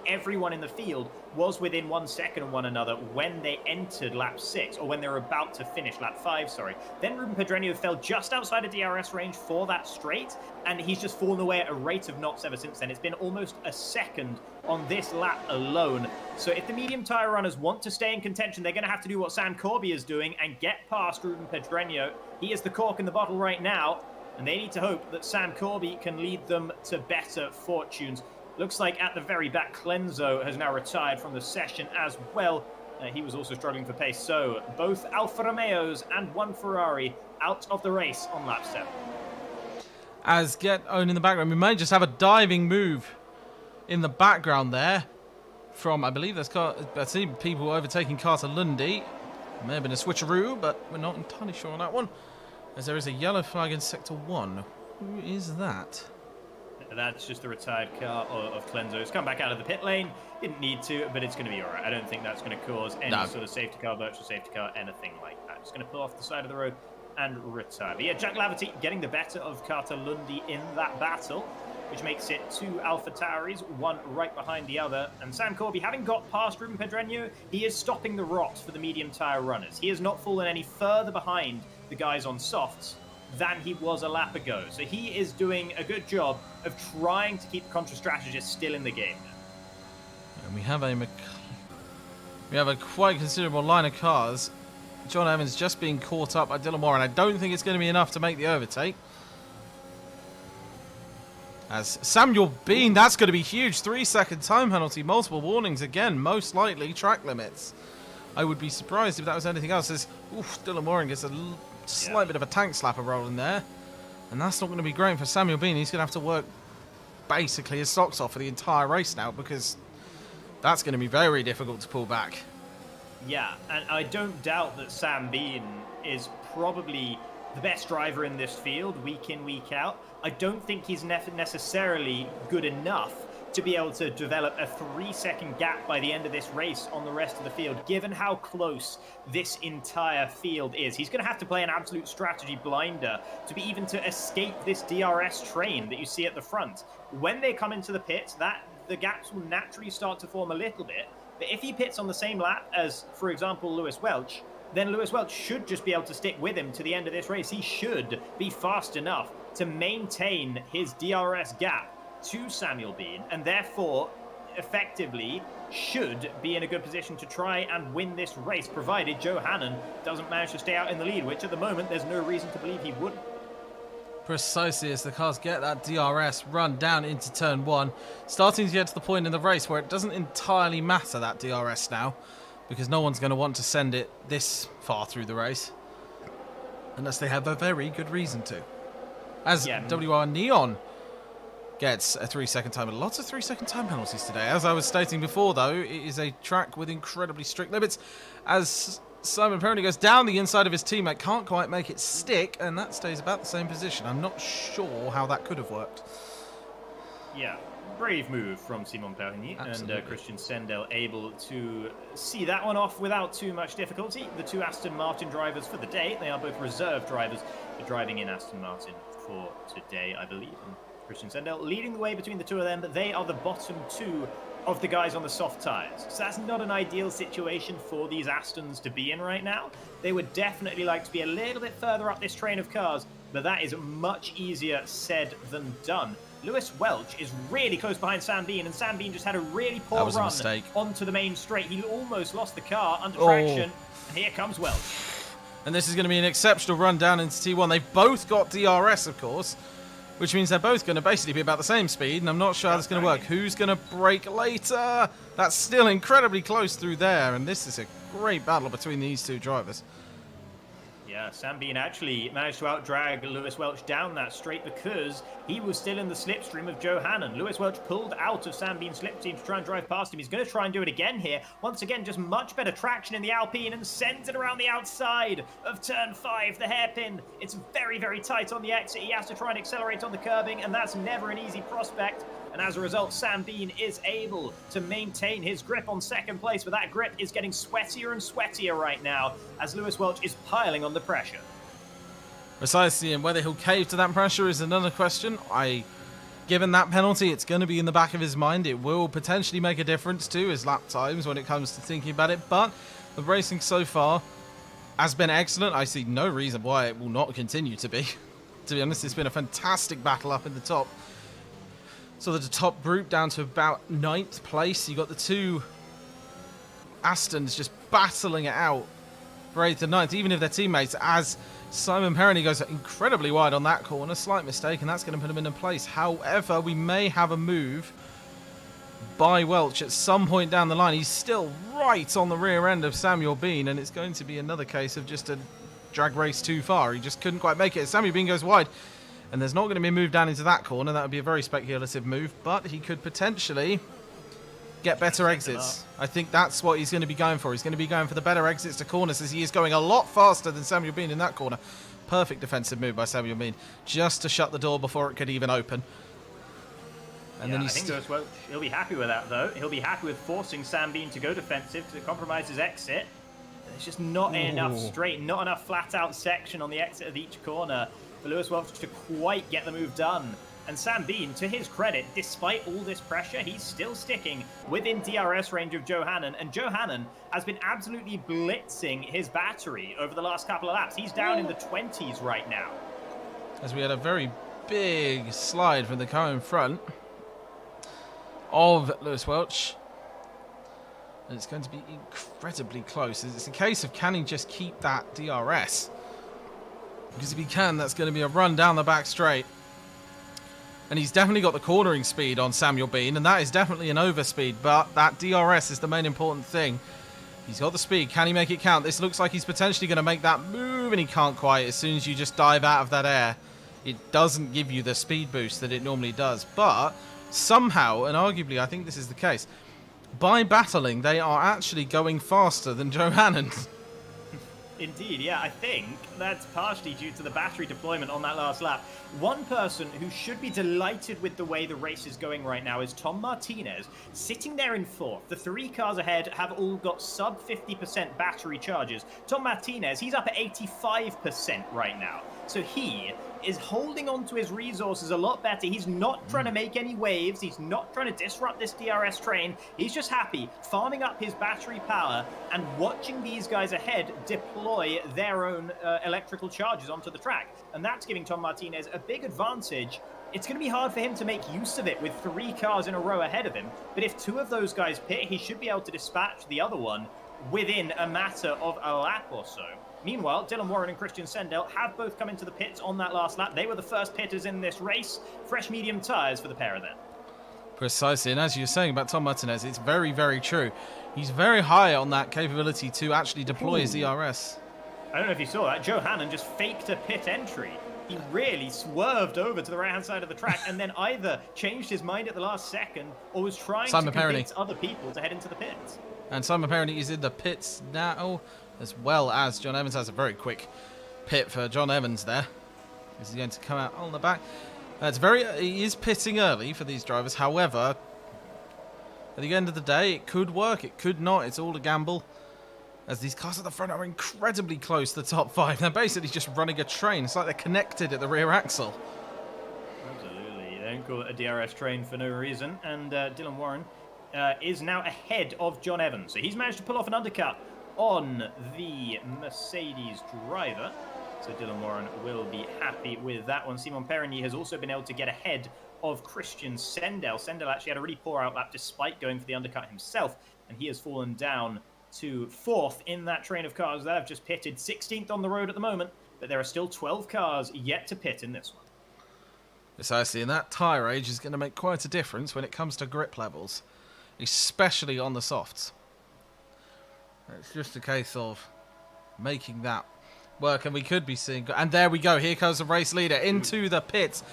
Everyone in the field was within 1 second of one another when they entered lap 6, or when they were about to finish lap 5, sorry. Then Ruben Pedreño fell just outside of DRS range for that straight, and he's just fallen away at a rate of knots ever since then. It's been almost a second on this lap alone. So if the medium tyre runners want to stay in contention, they're going to have to do what Sam Corby is doing and get past Ruben Pedreño. He is the cork in the bottle right now, and they need to hope that Sam Corby can lead them to better fortunes. Looks like at the very back, Clenzo has now retired from the session as well. He was also struggling for pace. So both Alfa Romeos and one Ferrari out of the race on lap 7. As get owned in the background, we may just have a diving move in the background there from, I believe I see people overtaking Carter Lundy. May have been a switcheroo, but we're not entirely sure on that one, as there is a yellow flag in Sector 1. Who is that? That's just the retired car of Clenzo. It's come back out of the pit lane. Didn't need to, but it's going to be all right. I don't think that's going to cause any sort of safety car, virtual safety car, anything like that. Just going to pull off the side of the road and retire. But yeah, Jack Laverty getting the better of Carter Lundy in that battle, which makes it 2 AlphaTauris, one right behind the other. And Sam Corby, having got past Ruben Pedreño, he is stopping the rot for the medium tyre runners. He has not fallen any further behind the guys on softs than he was a lap ago. So he is doing a good job of trying to keep the Contra strategists still in the game. And we have a quite considerable line of cars. John Evans just being caught up by Dylan Moore, and I don't think it's going to be enough to make the overtake. As Samuel Bean, that's going to be huge. 3-second time penalty, multiple warnings again, most likely track limits. I would be surprised if that was anything else. As Dylan Moore gets a slight bit of a tank slapper rolling there, and that's not going to be great for Samuel Bean. He's going to have to work basically his socks off for the entire race now, because that's going to be very difficult to pull back. Yeah, and I don't doubt that Sam Bean is probably the best driver in this field week in, week out. I don't think he's necessarily good enough to be able to develop a 3-second gap by the end of this race on the rest of the field, given how close this entire field is. He's going to have to play an absolute strategy blinder to be even to escape this DRS train that you see at the front. When they come into the pits, the gaps will naturally start to form a little bit. But if he pits on the same lap as, for example, Lewis Welch, then Lewis Welch should just be able to stick with him to the end of this race. He should be fast enough to maintain his DRS gap to Samuel Bean, and therefore effectively should be in a good position to try and win this race, provided Joe Hannon doesn't manage to stay out in the lead, which at the moment there's no reason to believe he would. Precisely, as the cars get that DRS run down into turn 1, starting to get to the point in the race where it doesn't entirely matter, that DRS now, because no one's going to want to send it this far through the race unless they have a very good reason to. As WR Neon gets a 3-second time. Lots of 3-second time penalties today. As I was stating before, though, it is a track with incredibly strict limits. As Simon apparently goes down the inside of his teammate, can't quite make it stick, and that stays about the same position. I'm not sure how that could have worked. Yeah, brave move from Simon Perigny, and Christian Sendel able to see that one off without too much difficulty. The two Aston Martin drivers for the day, they are both reserve drivers driving in Aston Martin for today, I believe. And Christian Sendel leading the way between the two of them, but they are the bottom two of the guys on the soft tyres. So that's not an ideal situation for these Astons to be in right now. They would definitely like to be a little bit further up this train of cars, but that is much easier said than done. Lewis Welch is really close behind Sam Bean, and Sam Bean just had a really poor run onto the main straight. He almost lost the car under traction, and here comes Welch. And this is going to be an exceptional run down into T1. They've both got DRS, of course, which means they're both going to basically be about the same speed, and I'm not sure how that's going to work. Who's going to brake later? That's still incredibly close through there, and this is a great battle between these two drivers. Yeah, Sam Bean actually managed to outdrag Lewis Welch down that straight because he was still in the slipstream of Joe Hannon. Lewis Welch pulled out of Sam Bean's slipstream to try and drive past him. He's going to try and do it again here. Once again, just much better traction in the Alpine and sends it around the outside of turn 5, the hairpin. It's very, very tight on the exit. He has to try and accelerate on the curbing, and that's never an easy prospect. And as a result, Sam Bean is able to maintain his grip on second place, but that grip is getting sweatier and sweatier right now as Lewis Welch is piling on the pressure. Precisely, and whether he'll cave to that pressure is another question. Given that penalty, it's going to be in the back of his mind. It will potentially make a difference to his lap times when it comes to thinking about it, but the racing so far has been excellent. I see no reason why it will not continue to be. To be honest, it's been a fantastic battle up in the top. So the top group down to about 9th place. You've got the two Astons just battling it out for 8th and 9th, even if they're teammates, as Simon Perigny goes incredibly wide on that corner. Slight mistake, and that's going to put him in place. However, we may have a move by Welch at some point down the line. He's still right on the rear end of Samuel Bean, and it's going to be another case of just a drag race too far. He just couldn't quite make it. Samuel Bean goes wide. And there's not going to be a move down into that corner. That would be a very speculative move, but he could potentially get better exits. I think that's what he's going to be going for. He's going to be going for the better exits to corners, as he is going a lot faster than Samuel Bean in that corner. Perfect defensive move by Samuel Bean, just to shut the door before it could even open. And then I think he'll be happy with that, though. He'll be happy with forcing Sam Bean to go defensive to compromise his exit. There's just not enough straight, not enough flat-out section on the exit of each corner for Lewis Welch to quite get the move done. And Sam Bean, to his credit, despite all this pressure, he's still sticking within DRS range of Joe Hannon. And Joe Hannon has been absolutely blitzing his battery over the last couple of laps. He's down in the 20s right now. As we had a very big slide from the car in front of Lewis Welch. And it's going to be incredibly close. It's a case of, can he just keep that DRS? Because if he can, that's going to be a run down the back straight. And he's definitely got the cornering speed on Samuel Bean, and that is definitely an overspeed, but that DRS is the main important thing. He's got the speed. Can he make it count? This looks like he's potentially going to make that move, and he can't quite. As soon as you just dive out of that air, it doesn't give you the speed boost that it normally does. But somehow, and arguably I think this is the case, by battling, they are actually going faster than Joe Hannon. Indeed, yeah, I think that's partially due to the battery deployment on that last lap. One person who should be delighted with the way the race is going right now is Tom Martinez, sitting there in fourth. The 3 cars ahead have all got sub 50% battery charges. Tom Martinez, he's up at 85% right now. So he is holding on to his resources a lot better. He's not trying to make any waves. He's not trying to disrupt this DRS train. He's just happy farming up his battery power and watching these guys ahead deploy their own electrical charges onto the track. And that's giving Tom Martinez a big advantage. It's going to be hard for him to make use of it with 3 cars in a row ahead of him. But if 2 of those guys pit, he should be able to dispatch the other one within a matter of a lap or so. Meanwhile, Dylan Warren and Christian Sendel have both come into the pits on that last lap. They were the first pitters in this race. Fresh medium tyres for the pair of them. Precisely, and as you're saying about Tom Martinez, it's very, very true. He's very high on that capability to actually deploy his DRS. I don't know if you saw that. Joe Hannon just faked a pit entry. He really swerved over to the right-hand side of the track and then either changed his mind at the last second or was trying to convince other people to head into the pits. And Simon Perroni is in the pits now, as well as John Evans. Has a very quick pit for John Evans there. Is he going to come out on the back? He is pitting early for these drivers. However, at the end of the day, it could work, it could not. It's all a gamble. As these cars at the front are incredibly close to the top 5. They're basically just running a train. It's like they're connected at the rear axle. Absolutely. They don't call it a DRS train for no reason. And Dylan Warren is now ahead of John Evans. So he's managed to pull off an undercut on the Mercedes driver. So Dylan Warren will be happy with that one. Simon Perroni has also been able to get ahead of Christian Sendel. Sendel actually had a really poor outlap despite going for the undercut himself. And he has fallen down to 4th in that train of cars that have just pitted. 16th on the road at the moment. But there are still 12 cars yet to pit in this one. Precisely, and that tyre age is going to make quite a difference when it comes to grip levels, especially on the softs. It's just a case of making that work, and we could be seeing... And there we go, here comes the race leader into the pits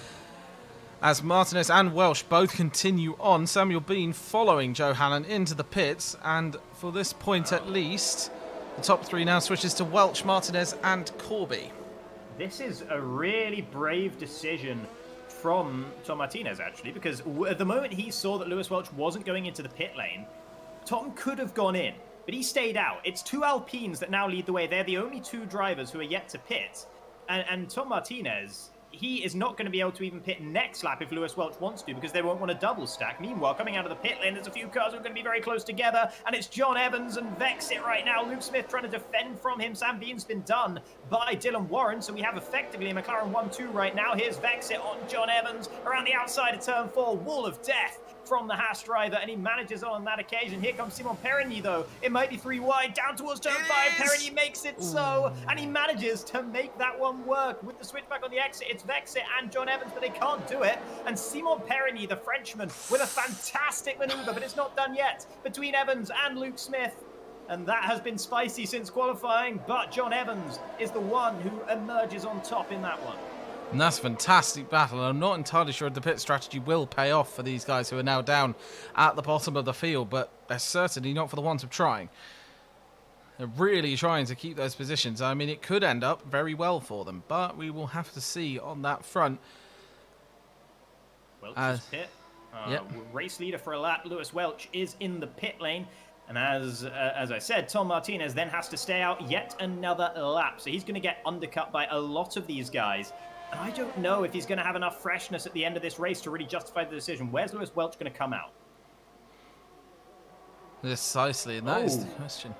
as Martinez and Welsh both continue on. Samuel Bean following Joe Hannon into the pits, and for this point at least, the top 3 now switches to Welch, Martinez and Corby. This is a really brave decision from Tom Martinez, actually, because at the moment he saw that Lewis Welch wasn't going into the pit lane, Tom could have gone in, but he stayed out. It's 2 Alpines that now lead the way. They're the only 2 drivers who are yet to pit. And Tom Martinez, he is not going to be able to even pit next lap if Lewis Welch wants to, because they won't want a double stack. Meanwhile, coming out of the pit lane, there's a few cars who are going to be very close together, and it's John Evans and Vexit right now. Luke Smith trying to defend from him. Sam Bean's been done by Dylan Warren, so we have effectively a McLaren 1-2 right now. Here's Vexit on John Evans around the outside of turn 4. Wall of death from the Haas driver, and he manages on that occasion. Here comes Simon Perroni, though. It might be 3 wide, down towards turn 5. Perroni makes it so, and he manages to make that one work. With the switchback on the exit, it's Vexit and John Evans, but they can't do it. And Simon Perroni, the Frenchman, with a fantastic maneuver, but it's not done yet, between Evans and Luke Smith. And that has been spicy since qualifying, but John Evans is the one who emerges on top in that one. And that's a fantastic battle. I'm not entirely sure the pit strategy will pay off for these guys who are now down at the bottom of the field, but they're certainly not for the want of trying. They're really trying to keep those positions. I mean, it could end up very well for them, but we will have to see on that front. Welch's pit. Race leader for a lap, Lewis Welch, is in the pit lane. And as I said, Tom Martinez then has to stay out yet another lap. So he's going to get undercut by a lot of these guys. And I don't know if he's going to have enough freshness at the end of this race to really justify the decision. Where's Lewis Welch going to come out? Precisely, and that is the question.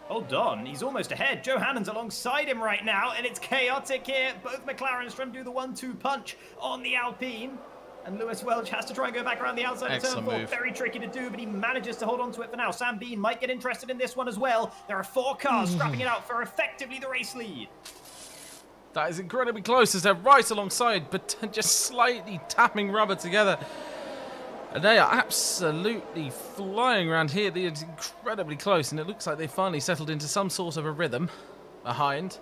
Hold on, he's almost ahead. Joe Hannon's alongside him right now, and it's chaotic here. Both McLarens trying to do the 1-2 punch on the Alpine. And Lewis Welch has to try and go back around the outside of turn 4. Very tricky to do, but he manages to hold on to it for now. Sam Bean might get interested in this one as well. There are 4 cars scrapping it out for effectively the race lead. That is incredibly close as they're right alongside, but just slightly tapping rubber together. And they are absolutely flying around here. They are incredibly close, and it looks like they finally settled into some sort of a rhythm behind.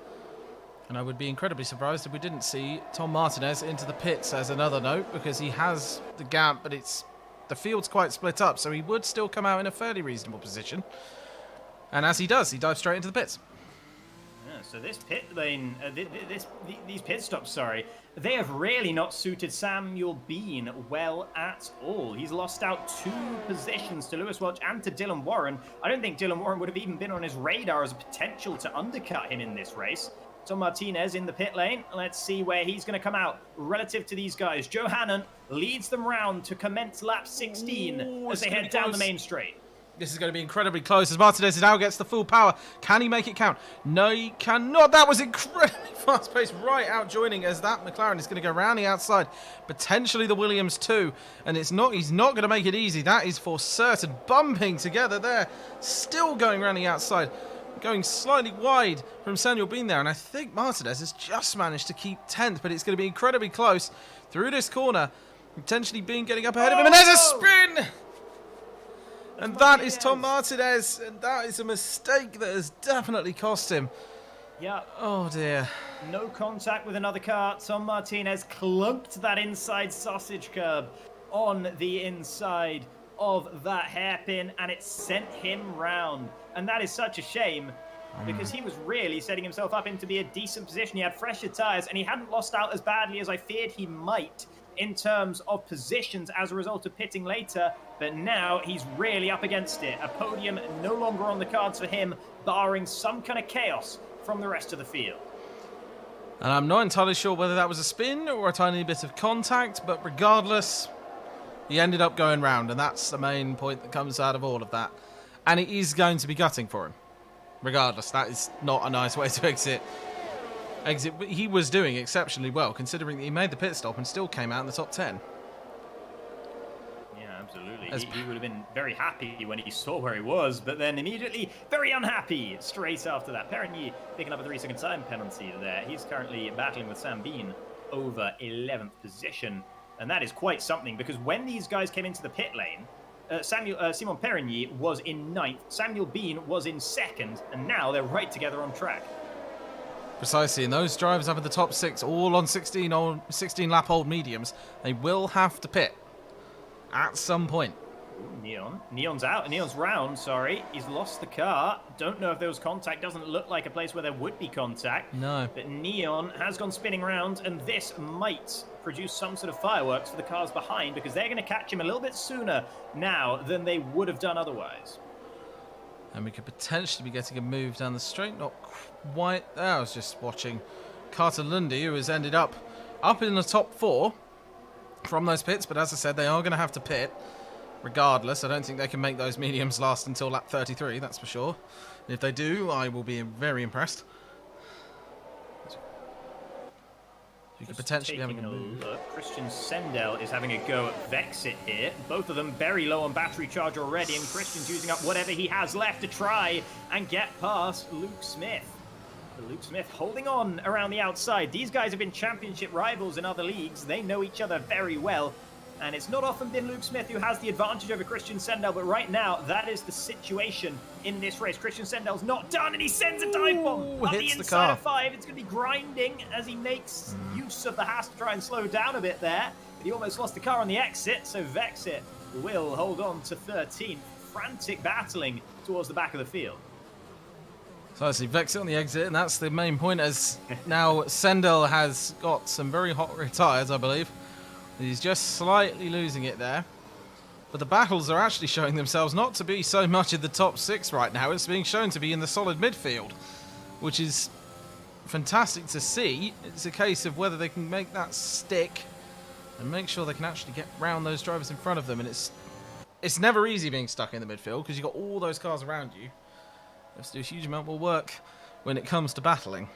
And I would be incredibly surprised if we didn't see Tom Martinez into the pits as another note, because he has the gap, but the field's quite split up, so he would still come out in a fairly reasonable position. And as he does, he dives straight into the pits. So this pit lane, these pit stops, sorry, they have really not suited Samuel Bean well at all. He's lost out 2 positions to Lewis Welch and to Dylan Warren. I don't think Dylan Warren would have even been on his radar as a potential to undercut him in this race. Tom Martinez in the pit lane. Let's see where he's going to come out relative to these guys. Johanan leads them round to commence lap 16 as they head down the main straight. This is going to be incredibly close as Martinez now gets the full power. Can he make it count? No, he cannot. That was incredibly fast-paced, right out joining as that McLaren is going to go around the outside. Potentially the Williams too. And he's not going to make it easy. That is for certain. Bumping together there. Still going around the outside. Going slightly wide from Samuel Bean there. And I think Martinez has just managed to keep 10th. But it's going to be incredibly close through this corner. Potentially Bean getting up ahead of him. And there's a spin! And that is Tom Martinez, and that is a mistake that has definitely cost him. Yeah. Oh dear. No contact with another car. Tom Martinez clunked that inside sausage curb on the inside of that hairpin, and it sent him round. And that is such a shame, because he was really setting himself up into be a decent position. He had fresher tyres, and he hadn't lost out as badly as I feared he might in terms of positions as a result of pitting later, but now he's really up against it. A podium no longer on the cards for him, barring some kind of chaos from the rest of the field. And I'm not entirely sure whether that was a spin or a tiny bit of contact, but regardless, he ended up going round, and that's the main point that comes out of all of that. And it is going to be gutting for him. Regardless, that is not a nice way to exit. He was doing exceptionally well, considering that he made the pit stop and still came out in the top 10. Yeah, absolutely. He would have been very happy when he saw where he was, but then immediately very unhappy straight after that. Perigny picking up a 3-second time penalty there. He's currently battling with Sam Bean over 11th position, and that is quite something, because when these guys came into the pit lane, Simon Perigny was in 9th, Samuel Bean was in 2nd, and now they're right together on track. Precisely, and those drivers up at the top 6, all on 16-lap-old mediums, they will have to pit at some point. Ooh, Neon's out. Neon's round, sorry. He's lost the car. Don't know if there was contact. Doesn't look like a place where there would be contact. No. But Neon has gone spinning around, and this might produce some sort of fireworks for the cars behind, because they're going to catch him a little bit sooner now than they would have done otherwise. And we could potentially be getting a move down the straight. Not quite. I was just watching Carter Lundy, who has ended up in the top 4 from those pits. But as I said, they are going to have to pit regardless. I don't think they can make those mediums last until lap 33, that's for sure. And if they do, I will be very impressed. You could potentially be having a move. Look, Christian Sendel is having a go at Vexit here. Both of them very low on battery charge already, and Christian's using up whatever he has left to try and get past Luke Smith. Luke Smith holding on around the outside. These guys have been championship rivals in other leagues. They know each other very well. And it's not often been Luke Smith who has the advantage over Christian Sendel, but right now, that is the situation in this race. Christian Sendel's not done, and he sends a dive bomb up the inside of 5. It's going to be grinding as he makes use of the Haas to try and slow down a bit there. But he almost lost the car on the exit, so Vexit will hold on to 13th. Frantic battling towards the back of the field. So I see Vexit on the exit, and that's the main point, as now Sendel has got some very hot tyres, I believe. He's just slightly losing it there. But the battles are actually showing themselves not to be so much in the top 6 right now. It's being shown to be in the solid midfield, which is fantastic to see. It's a case of whether they can make that stick and make sure they can actually get round those drivers in front of them. And it's never easy being stuck in the midfield, because you've got all those cars around you. You have to do a huge amount more work when it comes to battling.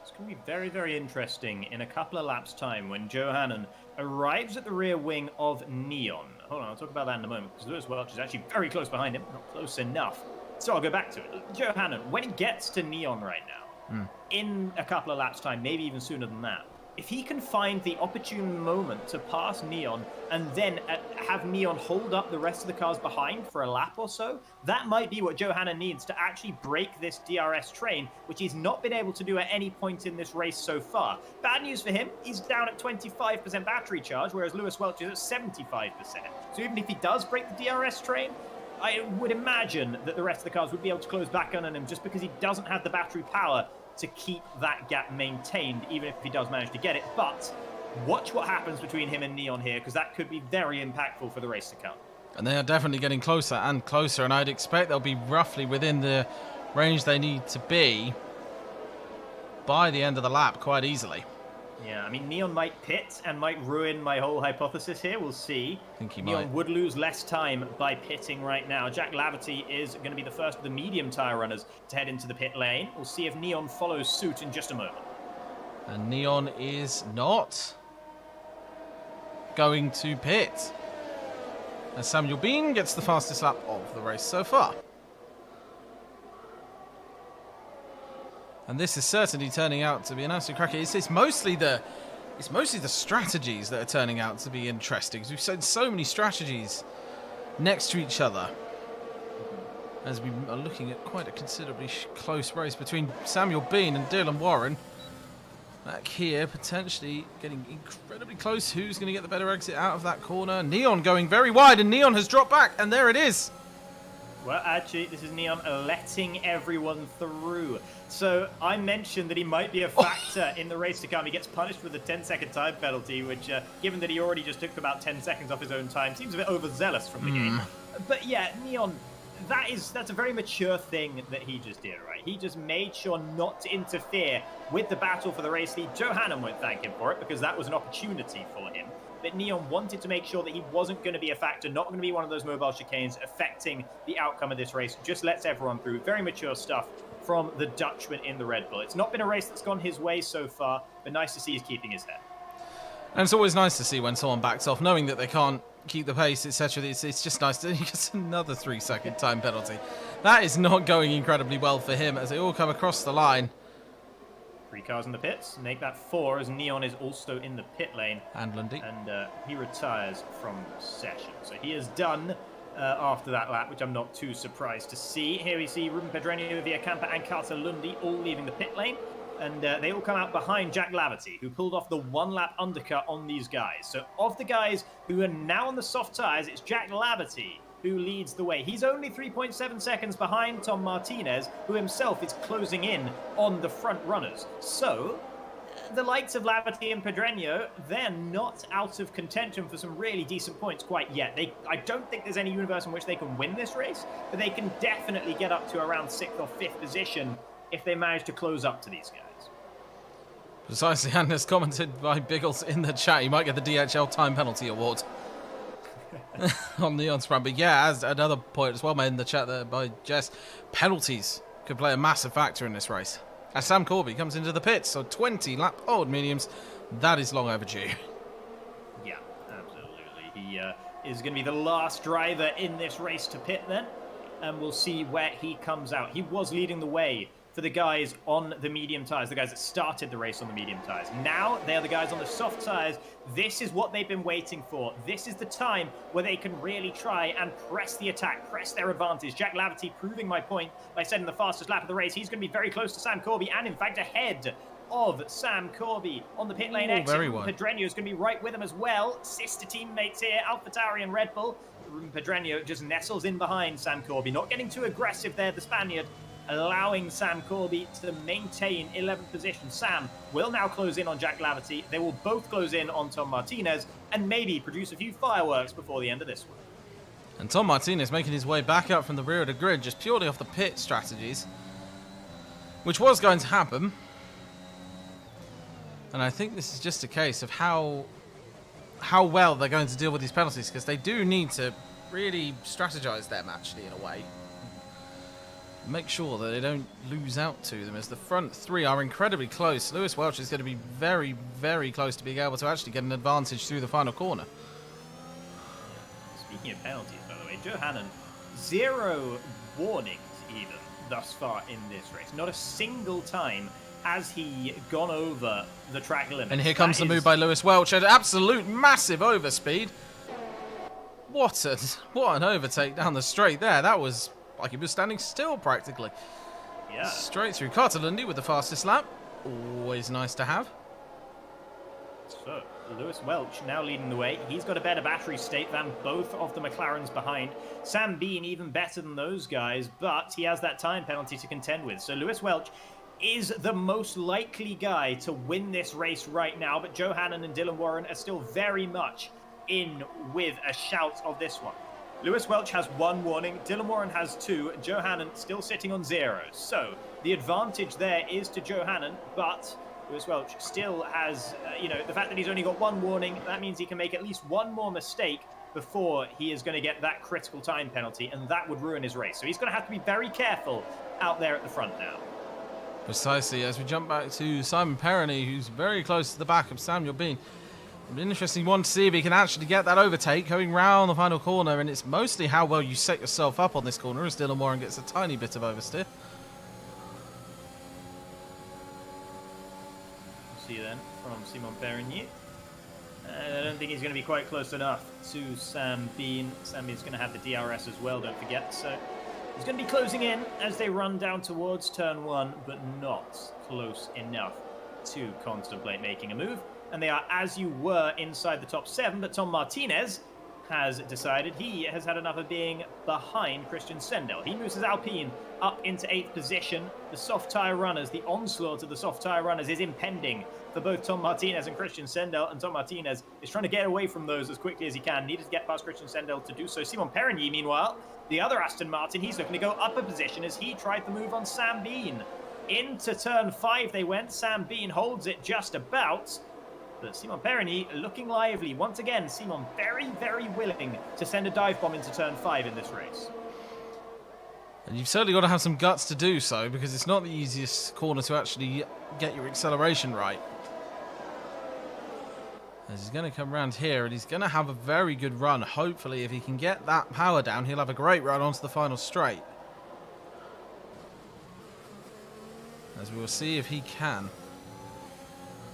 It's going to be very, very interesting in a couple of laps' time when Johanan arrives at the rear wing of Neon. Hold on, I'll talk about that in a moment, because Lewis Welch is actually very close behind him. Not close enough. So I'll go back to it. Johanan, when he gets to Neon right now, in a couple of laps' time, maybe even sooner than that, if he can find the opportune moment to pass Neon and then have Neon hold up the rest of the cars behind for a lap or so, that might be what Johanan needs to actually break this DRS train, which he's not been able to do at any point in this race so far. Bad news for him, he's down at 25% battery charge, whereas Lewis Welch is at 75%. So even if he does break the DRS train, I would imagine that the rest of the cars would be able to close back on him just because he doesn't have the battery power to keep that gap maintained, even if he does manage to get it. But watch what happens between him and Neon here, because that could be very impactful for the race to come. And they are definitely getting closer and closer, and I'd expect they'll be roughly within the range they need to be by the end of the lap quite easily. Yeah, I mean, Neon might pit and might ruin my whole hypothesis here. We'll see. I think he Neon might. would lose less time by pitting right now. Jack Laverty is going to be the first of the medium tyre runners to head into the pit lane. We'll see if Neon follows suit in just a moment. And Neon is not going to pit, as Samuel Bean gets the fastest lap of the race so far. And this is certainly turning out to be an absolute cracker. It's mostly the strategies that are turning out to be interesting. Because we've seen so many strategies next to each other, as we are looking at quite a considerably close race between Samuel Bean and Dylan Warren. Back here, potentially getting incredibly close. Who's going to get the better exit out of that corner? Neon going very wide, and Neon has dropped back, and there it is. Well, actually, this is Neon letting everyone through. So I mentioned that he might be a factor in the race to come. He gets punished with a 10-second time penalty, which, given that he already just took about 10 seconds off his own time, seems a bit overzealous from the game. But yeah, Neon, that's a very mature thing that he just did, right? He just made sure not to interfere with the battle for the race lead. Joe Hannon won't thank him for it, because that was an opportunity for him. But Neon wanted to make sure that he wasn't going to be a factor, not going to be one of those mobile chicanes affecting the outcome of this race. Just lets everyone through. Very mature stuff from the Dutchman in the Red Bull. It's not been a race that's gone his way so far, but nice to see he's keeping his head. And it's always nice to see when someone backs off, knowing that they can't keep the pace, etc. It's just nice to get another 3-second time penalty. That is not going incredibly well for him as they all come across the line. 3 cars in the pits, make that 4 as Neon is also in the pit lane. And Lundy. And he retires from session. So he is done after that lap, which I'm not too surprised to see. Here we see Ruben Pedreño, Villacampa and Carter Lundy all leaving the pit lane. And they all come out behind Jack Laverty, who pulled off the 1-lap undercut on these guys. So of the guys who are now on the soft tyres, it's Jack Laverty who leads the way. He's only 3.7 seconds behind Tom Martinez, who himself is closing in on the front runners. So the likes of Laverty and Pedreño, they're not out of contention for some really decent points quite yet. I don't think there's any universe in which they can win this race, but they can definitely get up to around 6th or 5th position if they manage to close up to these guys. Precisely, and as commented by Biggles in the chat, you might get the DHL time penalty award on Neon's front. But yeah, as another point as well made in the chat there by Jess, penalties could play a massive factor in this race. As Sam Corby comes into the pits, so 20 lap old mediums, that is long overdue. Yeah, absolutely. He is going to be the last driver in this race to pit then, and we'll see where he comes out. He was leading the way for the guys on the medium tyres, the guys that started the race on the medium tyres. Now they are the guys on the soft tyres. This is what they've been waiting for. This is the time where they can really try and press the attack, press their advantage. Jack Laverty proving my point by setting the fastest lap of the race. He's going to be very close to Sam Corby and, in fact, ahead of Sam Corby on the pit lane exit. Very well. Pedreño is going to be right with him as well. Sister teammates here, AlphaTauri and Red Bull. Pedreño just nestles in behind Sam Corby, not getting too aggressive there, the Spaniard, allowing Sam Corby to maintain 11th position. Sam will now close in on Jack Laverty. They will both close in on Tom Martinez and maybe produce a few fireworks before the end of this one. And Tom Martinez making his way back up from the rear of the grid just purely off the pit strategies, which was going to happen. And I think this is just a case of how well they're going to deal with these penalties, because they do need to really strategize them actually in a way. Make sure that they don't lose out to them, as the front 3 are incredibly close. Lewis Welch is going to be very, very close to being able to actually get an advantage through the final corner. Speaking of penalties, by the way, Joe Hannon, 0 warnings even thus far in this race. Not a single time has he gone over the track limit. And here comes the move by Lewis Welch at absolute massive overspeed. What an overtake down the straight there. That was like he was standing still practically. Yeah. Straight through. Carter Lundy with the fastest lap. Always nice to have. So Lewis Welch now leading the way. He's got a better battery state than both of the McLarens behind. Sam Bean even better than those guys, but he has that time penalty to contend with. So Lewis Welch is the most likely guy to win this race right now, but Joe Hannon and Dylan Warren are still very much in with a shout of this one. Lewis Welch has 1 warning, Dylan Warren has 2, and Joe Hannon still sitting on 0. So the advantage there is to Joe Hannon, but Lewis Welch still has, the fact that he's only got 1 warning, that means he can make at least 1 more mistake before he is going to get that critical time penalty, and that would ruin his race. So he's going to have to be very careful out there at the front now. Precisely, as we jump back to Simon Perroni, who's very close to the back of Samuel Bean. An interesting one to see if he can actually get that overtake going round the final corner, and it's mostly how well you set yourself up on this corner as Dylan Warren gets a tiny bit of oversteer. See then from Simon Perroni. I don't think he's going to be quite close enough to Sam Bean. Sam Bean's going to have the DRS as well, don't forget. So he's going to be closing in as they run down towards turn 1, but not close enough to contemplate making a move. And they are as you were inside the top 7, but Tom Martinez has decided he has had enough of being behind Christian Sendel. He moves his Alpine up into 8th position. The soft tyre runners, the onslaught of the soft tyre runners is impending for both Tom Martinez and Christian Sendel, and Tom Martinez is trying to get away from those as quickly as he can. Needed to get past Christian Sendel to do so. Simon Perroni, meanwhile, the other Aston Martin, he's looking to go up a position as he tried the move on Sam Bean. Into turn 5 they went. Sam Bean holds it just about. But Simon Perroni looking lively. Once again, Simon very, very willing to send a dive bomb into turn 5 in this race. And you've certainly got to have some guts to do so, because it's not the easiest corner to actually get your acceleration right. As he's going to come around here, and he's going to have a very good run. Hopefully, if he can get that power down, he'll have a great run onto the final straight. As we will see if he can.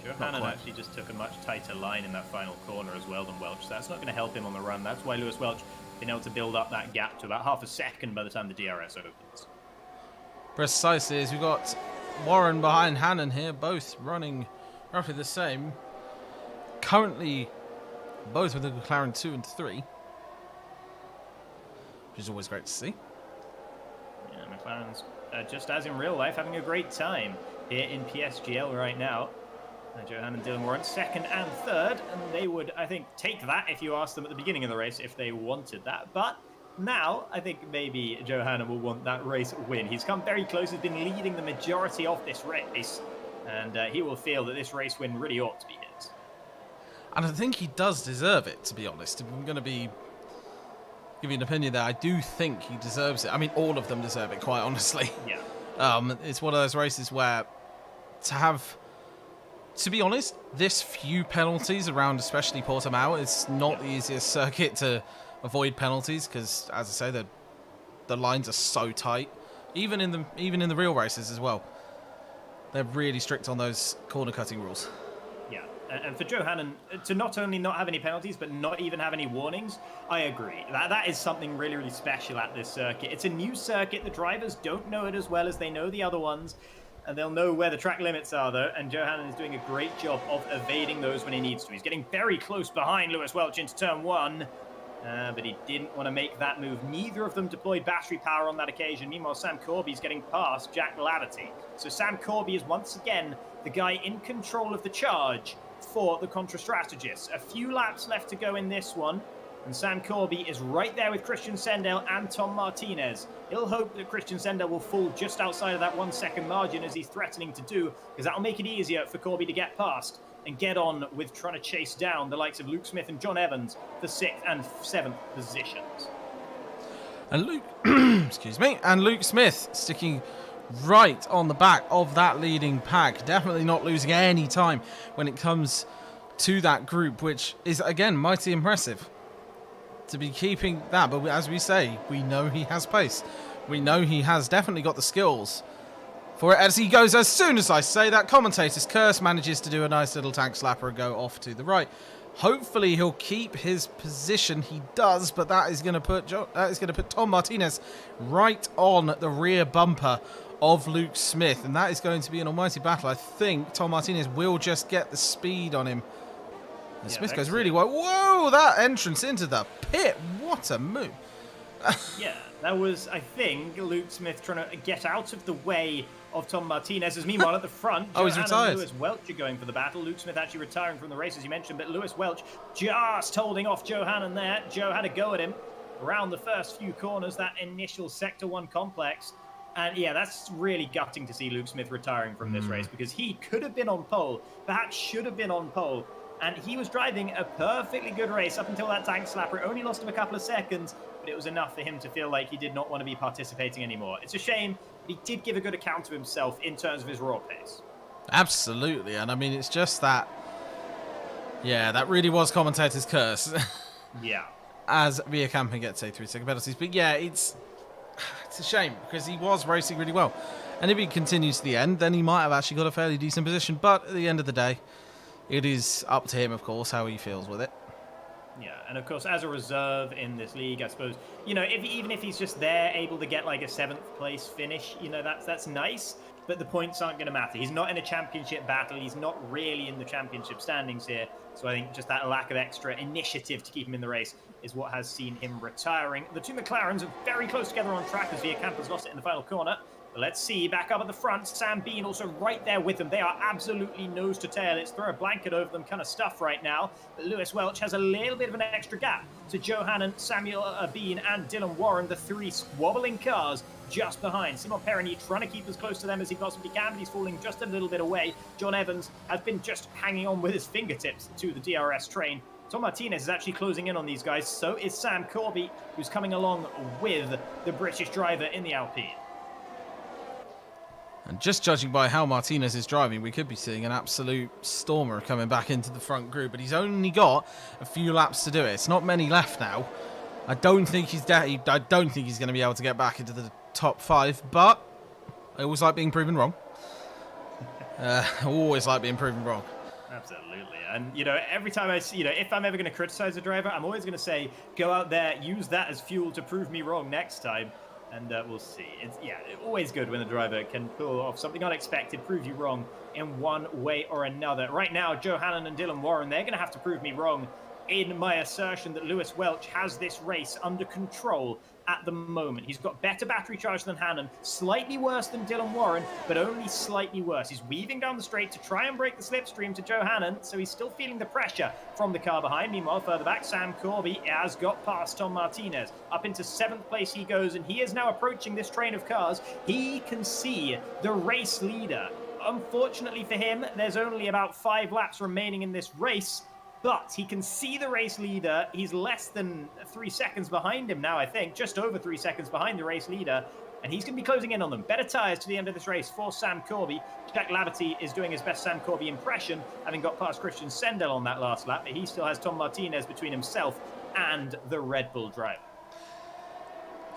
Joe Hannon actually just took a much tighter line in that final corner as well than Welch, so that's not going to help him on the run. That's why Lewis Welch been able to build up that gap to about half a second by the time the DRS opens. Precisely, as we've got Warren behind Hannon here, both running roughly the same. Currently, both with the McLaren 2 and 3, which is always great to see. Yeah, McLaren's just as in real life, having a great time here in PSGL right now. Joe Hannon and Dylan Warren 2nd and 3rd, and they would, I think, take that if you asked them at the beginning of the race if they wanted that. But now, I think maybe Joe Hannon will want that race win. He's come very close, he's been leading the majority of this race, and he will feel that this race win really ought to be his. And I think he does deserve it, to be honest. If I'm going to be giving an opinion there, I do think he deserves it. I mean, all of them deserve it, quite honestly. Yeah. It's one of those races where to be honest, this few penalties around, especially Portimao, it's not the easiest circuit to avoid penalties because, as I say, the lines are so tight. Even in the real races as well, they're really strict on those corner cutting rules. Yeah, and for Joe Hannon to not only not have any penalties but not even have any warnings, I agree. That is something really, really special at this circuit. It's a new circuit. The drivers don't know it as well as they know the other ones. And they'll know where the track limits are, though, and Joe Hannon is doing a great job of evading those when he needs to. He's getting very close behind Lewis Welch into turn 1, but he didn't want to make that move. Neither of them deployed battery power on that occasion. Meanwhile, Sam Corby's getting past Jack Laverty. So Sam Corby is once again the guy in control of the charge for the Contra strategists. A few laps left to go in this one, and Sam Corby is right there with Christian Sendel and Tom Martinez. He'll hope that Christian Sendel will fall just outside of that 1 second margin as he's threatening to do, because that'll make it easier for Corby to get past and get on with trying to chase down the likes of Luke Smith and John Evans for 6th and 7th positions. And Luke, excuse me, and Luke Smith sticking right on the back of that leading pack, definitely not losing any time when it comes to that group, which is again mighty impressive. To be keeping that, but as we say, we know he has pace. We know he has definitely got the skills for it as he goes. As soon as I say that, commentator's curse manages to do a nice little tank slapper and go off to the right. Hopefully he'll keep his position. He does, but that is going to put Tom Martinez right on the rear bumper of Luke Smith, and that is going to be an almighty battle. I think Tom Martinez will just get the speed on him. And Yeah, Smith goes Vexit. really well. Whoa, that entrance into the pit. What a move. Yeah, that was, I think, Luke Smith trying to get out of the way of Tom Martinez. As meanwhile, at the front, Oh, he's Johann retired. and Lewis Welch are going for the battle. Luke Smith actually retiring from the race, as you mentioned, but Lewis Welch just holding off Johann there. Joe had a go at him around the first few corners, that initial Sector 1 complex. And yeah, that's really gutting to see Luke Smith retiring from this race, because he could have been on pole, perhaps should have been on pole. And he was driving a perfectly good race up until that tank slapper. It only lost him a couple of seconds, but it was enough for him to feel like he did not want to be participating anymore. It's a shame, but he did give a good account of himself in terms of his raw pace. Absolutely. And I mean, it's just that, yeah, that really was commentator's curse. Yeah. As Via Camping gets a 3-second penalties. But yeah, it's a shame because he was racing really well. And if he continues to the end, then he might have actually got a fairly decent position. But at the end of the day, it is up to him, of course, how he feels with it. Yeah, and of course, as a reserve in this league, I suppose, you know, even if he's just there, able to get like a 7th place finish, you know, that's nice. But the points aren't going to matter. He's not in a championship battle. He's not really in the championship standings here. So I think just that lack of extra initiative to keep him in the race is what has seen him retiring. The two McLarens are very close together on track as Via Campers lost it in the final corner. But let's see, back up at the front, Sam Bean also right there with them. They are absolutely nose to tail. It's throw a blanket over them kind of stuff right now. But Lewis Welch has a little bit of an extra gap. So Joe Hannon, Samuel Bean and Dylan Warren, the three squabbling cars just behind. Simon Perroni trying to keep as close to them as he possibly can, but he's falling just a little bit away. John Evans has been just hanging on with his fingertips to the DRS train. Tom Martinez is actually closing in on these guys. So is Sam Corby, who's coming along with the British driver in the Alpine. And just judging by how Martinez is driving, we could be seeing an absolute stormer coming back into the front group. But he's only got a few laps to do it. It's not many left now. I don't think he's going to be able to get back into the top 5. But I always like being proven wrong. I always like being proven wrong. Absolutely. And, you know, every time I see, you know, if I'm ever going to criticize a driver, I'm always going to say, go out there, use that as fuel to prove me wrong next time. And we'll see. It's, yeah, always good when the driver can pull off something unexpected, prove you wrong in one way or another. Right now, Joe Hannon and Dylan Warren, they're going to have to prove me wrong in my assertion that Lewis Welch has this race under control at the moment. He's got better battery charge than Hannon, slightly worse than Dylan Warren, but only slightly worse. He's weaving down the straight to try and break the slipstream to Joe Hannon, so he's still feeling the pressure from the car behind. Meanwhile, further back, Sam Corby has got past Tom Martinez. Up into 7th place he goes, and he is now approaching this train of cars. He can see the race leader. Unfortunately for him, there's only about 5 laps remaining in this race, but he can see the race leader. He's less than 3 seconds behind him now, I think. Just over 3 seconds behind the race leader. And he's going to be closing in on them. Better tyres to the end of this race for Sam Corby. Jack Laverty is doing his best Sam Corby impression, having got past Christian Sendel on that last lap. But he still has Tom Martinez between himself and the Red Bull driver.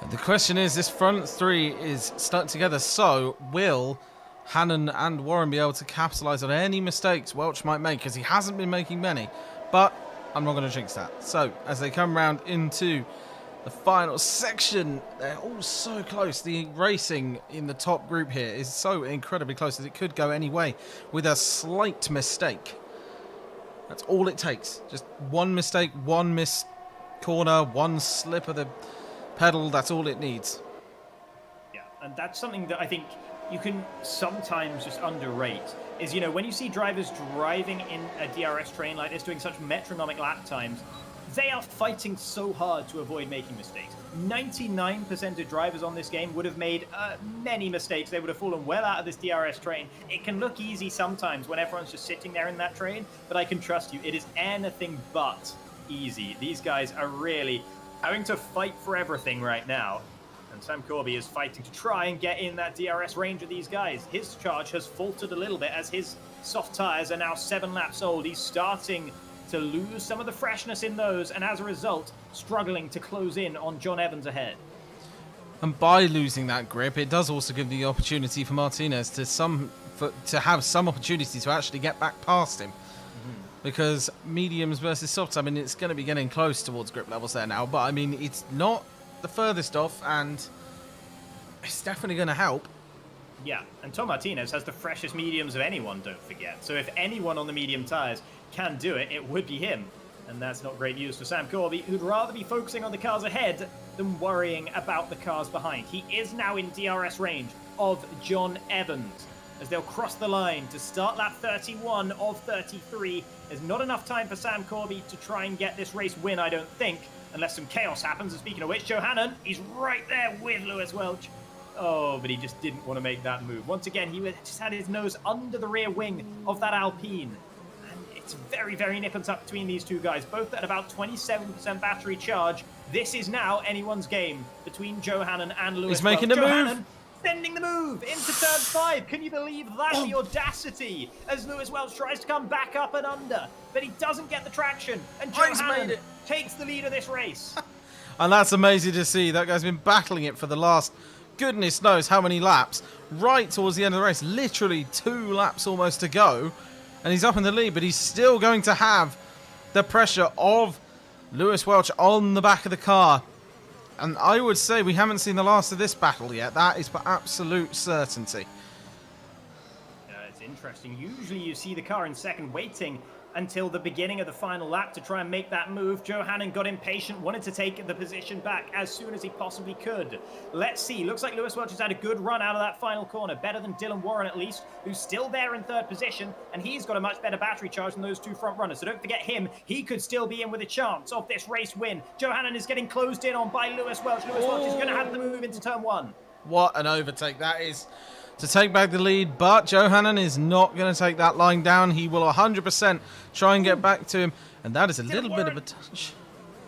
And the question is, this front 3 is stuck together. So will Hannon and Warren be able to capitalise on any mistakes Welch might make? Because he hasn't been making many. But I'm not going to jinx that. So, as they come round into the final section, they're all so close. The racing in the top group here is so incredibly close that it could go any way with a slight mistake. That's all it takes. Just one mistake, one missed corner, one slip of the pedal. That's all it needs. Yeah, and that's something that I think you can sometimes just underrate is, you know, when you see drivers driving in a DRS train like this, doing such metronomic lap times, they are fighting so hard to avoid making mistakes. 99% of drivers on this game would have made many mistakes. They would have fallen well out of this DRS train. It can look easy sometimes when everyone's just sitting there in that train, but I can trust you, it is anything but easy. These guys are really having to fight for everything right now. And Sam Corby is fighting to try and get in that DRS range of these guys. His charge has faltered a little bit as his soft tyres are now 7 laps old. He's starting to lose some of the freshness in those, and as a result, struggling to close in on John Evans ahead. And by losing that grip, it does also give the opportunity for Martinez to have some opportunity to actually get back past him. Because mediums versus softs, I mean, it's going to be getting close towards grip levels there now, but I mean, it's not the furthest off, and it's definitely going to help. Yeah, and Tom Martinez has the freshest mediums of anyone, don't forget. So if anyone on the medium tyres can do it, it would be him. And that's not great news for Sam Corby, who'd rather be focusing on the cars ahead than worrying about the cars behind. He is now in DRS range of John Evans as they'll cross the line to start lap 31 of 33. There's not enough time for Sam Corby to try and get this race win, I don't think, unless some chaos happens. And speaking of which, Johanan, he's right there with Lewis Welch. Oh, but he just didn't want to make that move. Once again, he just had his nose under the rear wing of that Alpine. It's very, very nip and tuck between these two guys, both at about 27% battery charge. This is now anyone's game between Johanan and Lewis. He's making the move. Sending the move into turn 5. Can you believe that? The audacity as Lewis Welch tries to come back up and under, but he doesn't get the traction. And Johanan takes the lead of this race. And that's amazing to see. That guy's been battling it for the last goodness knows how many laps, right towards the end of the race. Literally 2 laps almost to go. And he's up in the lead, but he's still going to have the pressure of Lewis Welch on the back of the car. And I would say we haven't seen the last of this battle yet. That is for absolute certainty. It's interesting. Usually you see the car in second waiting until the beginning of the final lap to try and make that move. Johanan got impatient, wanted to take the position back as soon as he possibly could. Let's see. Looks like Lewis Welch has had a good run out of that final corner. Better than Dylan Warren, at least, who's still there in third position, and he's got a much better battery charge than those 2 front runners. So don't forget him. He could still be in with a chance of this race win. Johanan is getting closed in on by Lewis Welch. Lewis Welch is going to have the move into turn 1. What an overtake that is to take back the lead, but Johanan is not going to take that line down. He will 100% try and get back to him, and that is a little bit of a touch.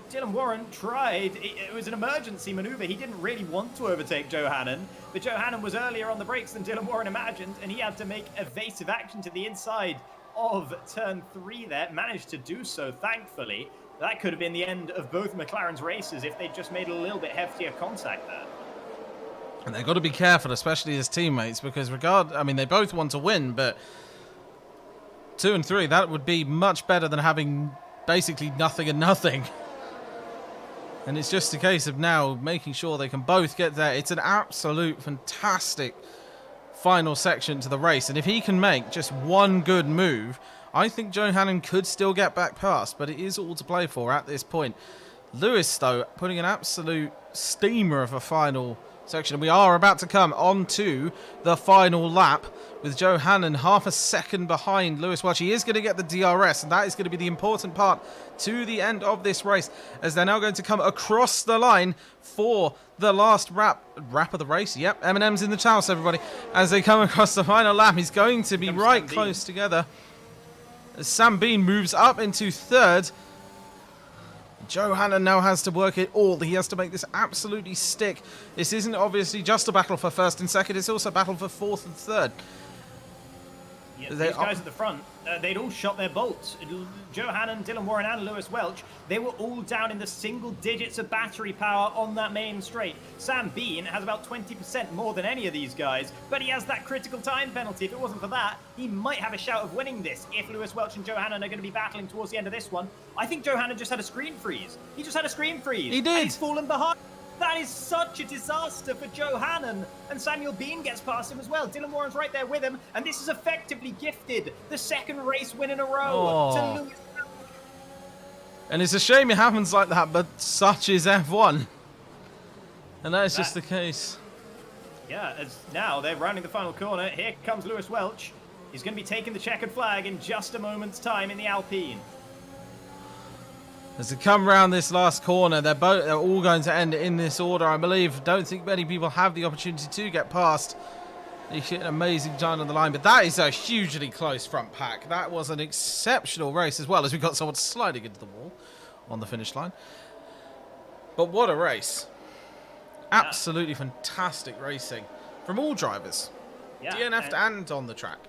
Dylan Warren tried. It was an emergency maneuver. He didn't really want to overtake Johanan, but Johanan was earlier on the brakes than Dylan Warren imagined, and he had to make evasive action to the inside of turn 3 there. Managed to do so, thankfully. That could have been the end of both McLaren's races if they'd just made a little bit heftier contact there. And they've got to be careful, especially as teammates, because they both want to win, but 2 and 3, that would be much better than having basically nothing and nothing. And it's just a case of now making sure they can both get there. It's an absolute fantastic final section to the race. And if he can make just one good move, I think Johanan could still get back past, but it is all to play for at this point. Lewis, though, putting an absolute steamer of a final section. We are about to come on to the final lap with Johanan half a second behind Lewis Welch. He is going to get the DRS, and that is going to be the important part to the end of this race, as they're now going to come across the line for the last wrap of the race. Yep, M&M's in the house, everybody. As they come across the final lap, he's going to be right close together. As Sam Bean moves up into third, Johanan now has to work it all. He has to make this absolutely stick. This isn't obviously just a battle for first and second, it's also a battle for fourth and third. Yeah, these guys at the front, they'd all shot their bolts. Johanan, Dylan Warren and Lewis Welch, they were all down in the single digits of battery power on that main straight. Sam Bean has about 20% more than any of these guys, but he has that critical time penalty. If it wasn't for that, he might have a shout of winning this if Lewis Welch and Johanan are going to be battling towards the end of this one. I think Johanan just had a screen freeze. He just had a screen freeze. He did. And he's fallen behind. That is such a disaster for Johanan, and Samuel Bean gets past him as well. Dylan Warren's right there with him, and this is effectively gifted the second race win in a row to Lewis. And it's a shame it happens like that, but such is F1. And that is just the case. Yeah, as now they're rounding the final corner. Here comes Lewis Welch. He's going to be taking the checkered flag in just a moment's time in the Alpine. As they come round this last corner, they're all going to end in this order, I believe. Don't think many people have the opportunity to get past. They hit an amazing time on the line, but that is a hugely close front pack. That was an exceptional race as well, as we got someone sliding into the wall on the finish line. But what a race. Absolutely fantastic racing from all drivers. Yeah, DNF'd and on the track.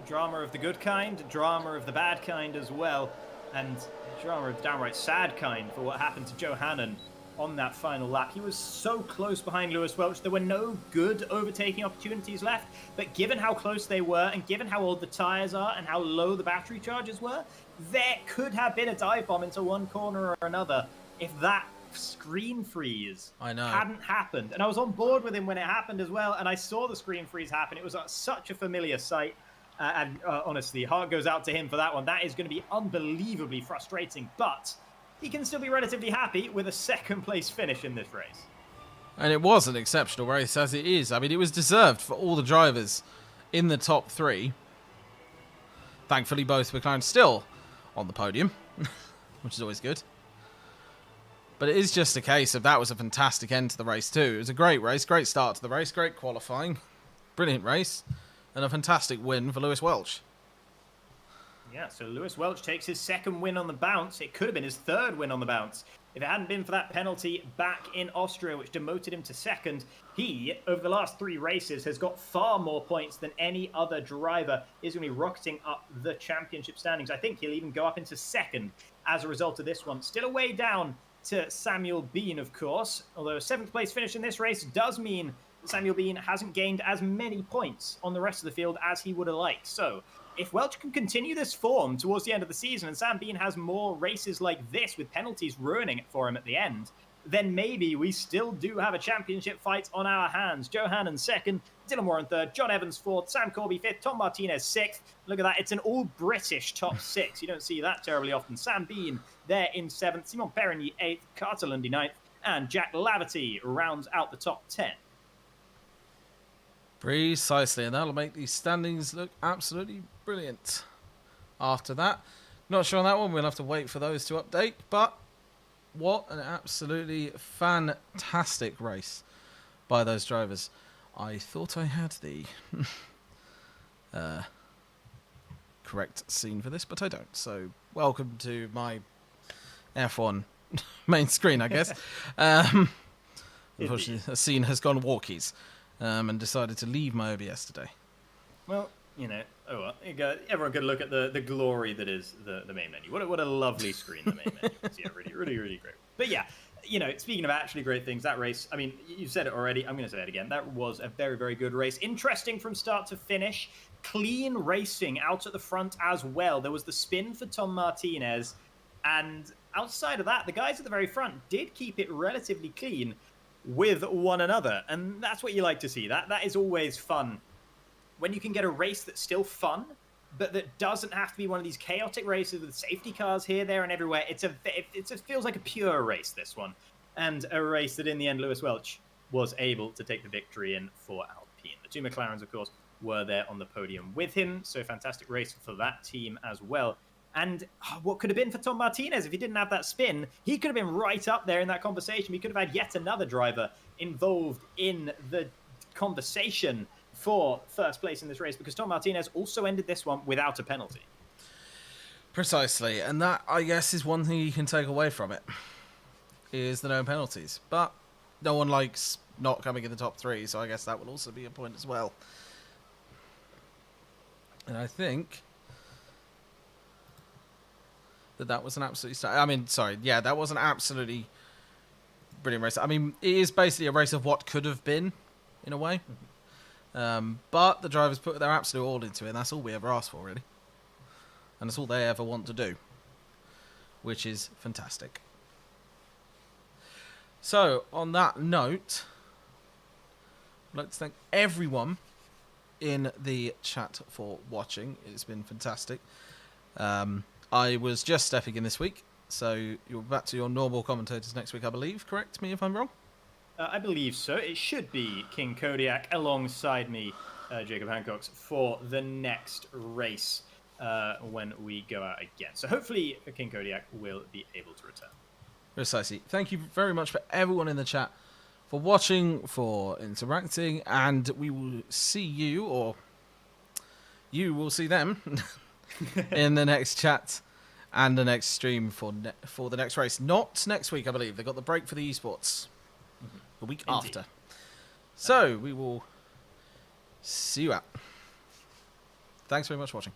Drama of the good kind, drama of the bad kind as well, and drama of downright sad kind for what happened to Johanan on that final lap. He was so close behind Lewis Welch. There were no good overtaking opportunities left, but given how close they were and given how old the tyres are and how low the battery charges were, there could have been a dive bomb into one corner or another if that screen freeze hadn't happened. And I was on board with him when it happened as well, and I saw the screen freeze happen. It was such a familiar sight. Honestly, heart goes out to him for that one. That is going to be unbelievably frustrating, but he can still be relatively happy with a second-place finish in this race. And it was an exceptional race, as it is. I mean, it was deserved for all the drivers in the top 3. Thankfully, both McLaren still on the podium, which is always good. But it is just a case of that was a fantastic end to the race too. It was a great race, great start to the race, great qualifying, brilliant race, and a fantastic win for Lewis Welch. Yeah, so Lewis Welch takes his second win on the bounce. It could have been his third win on the bounce. If it hadn't been for that penalty back in Austria, which demoted him to second, he, over the last 3 races, has got far more points than any other driver. He's going to be rocketing up the championship standings. I think he'll even go up into second as a result of this one. Still a way down to Samuel Bean, of course, although a 7th place finish in this race does mean that Samuel Bean hasn't gained as many points on the rest of the field as he would have liked. So if Welch can continue this form towards the end of the season and Sam Bean has more races like this with penalties ruining it for him at the end, then maybe we still do have a championship fight on our hands. Joe Hannon second, Dylan Moore in third, John Evans fourth, Sam Corby fifth, Tom Martinez sixth. Look at that, it's an all-British top 6. You don't see that terribly often. Sam Bean there in 7th, Simon Perigny 8th, Carter Lundy 9th, and Jack Laverty rounds out the top 10. Precisely, and that'll make these standings look absolutely brilliant. After that, not sure on that one, we'll have to wait for those to update, but what an absolutely fantastic race by those drivers. I thought I had the correct scene for this, but I don't. So, welcome to my F1 main screen, I guess. Unfortunately, the scene has gone walkies. And decided to leave my OBS today. Well, you know, oh well. Everyone could look at the glory that is the main menu. What a lovely screen the main menu is. Yeah, really great. But yeah, you know, speaking of actually great things, that race, I mean, you've said it already. I'm going to say it again. That was a very good race. Interesting from start to finish. Clean racing out at the front as well. There was the spin for Tom Martinez. And outside of that, the guys at the very front did keep it relatively clean with one another, and that's what you like to see. That is always fun when you can get a race that's still fun, but that doesn't have to be one of these chaotic races with safety cars here, there, and everywhere. It feels like a pure race, this one, and a race that in the end Lewis Welch was able to take the victory in for Alpine. The 2 McLarens, of course, were there on the podium with him, so fantastic race for that team as well. And what could have been for Tom Martinez if he didn't have that spin? He could have been right up there in that conversation. We could have had yet another driver involved in the conversation for first place in this race, because Tom Martinez also ended this one without a penalty. Precisely, and that, I guess, is one thing you can take away from it, is the no penalties. But no one likes not coming in the top 3, so I guess that will also be a point as well. And I think that was an absolutely... that was an absolutely brilliant race. I mean, it is basically a race of what could have been, in a way. But the drivers put their absolute all into it, and that's all we ever ask for, really. And that's all they ever want to do, which is fantastic. So, on that note, I'd like to thank everyone in the chat for watching. It's been fantastic. I was just stepping in this week, so you're back to your normal commentators next week, I believe. Correct me if I'm wrong? I believe so. It should be King Kodiak alongside me, Jacob Hancock's, for the next race when we go out again. So hopefully King Kodiak will be able to return. Precisely. Thank you very much for everyone in the chat for watching, for interacting, and we will see you, or you will see them, in the next chat and the next stream for the next race. Not next week, I believe. They got the break for the esports. The week after. So, we will see you out. Thanks very much for watching.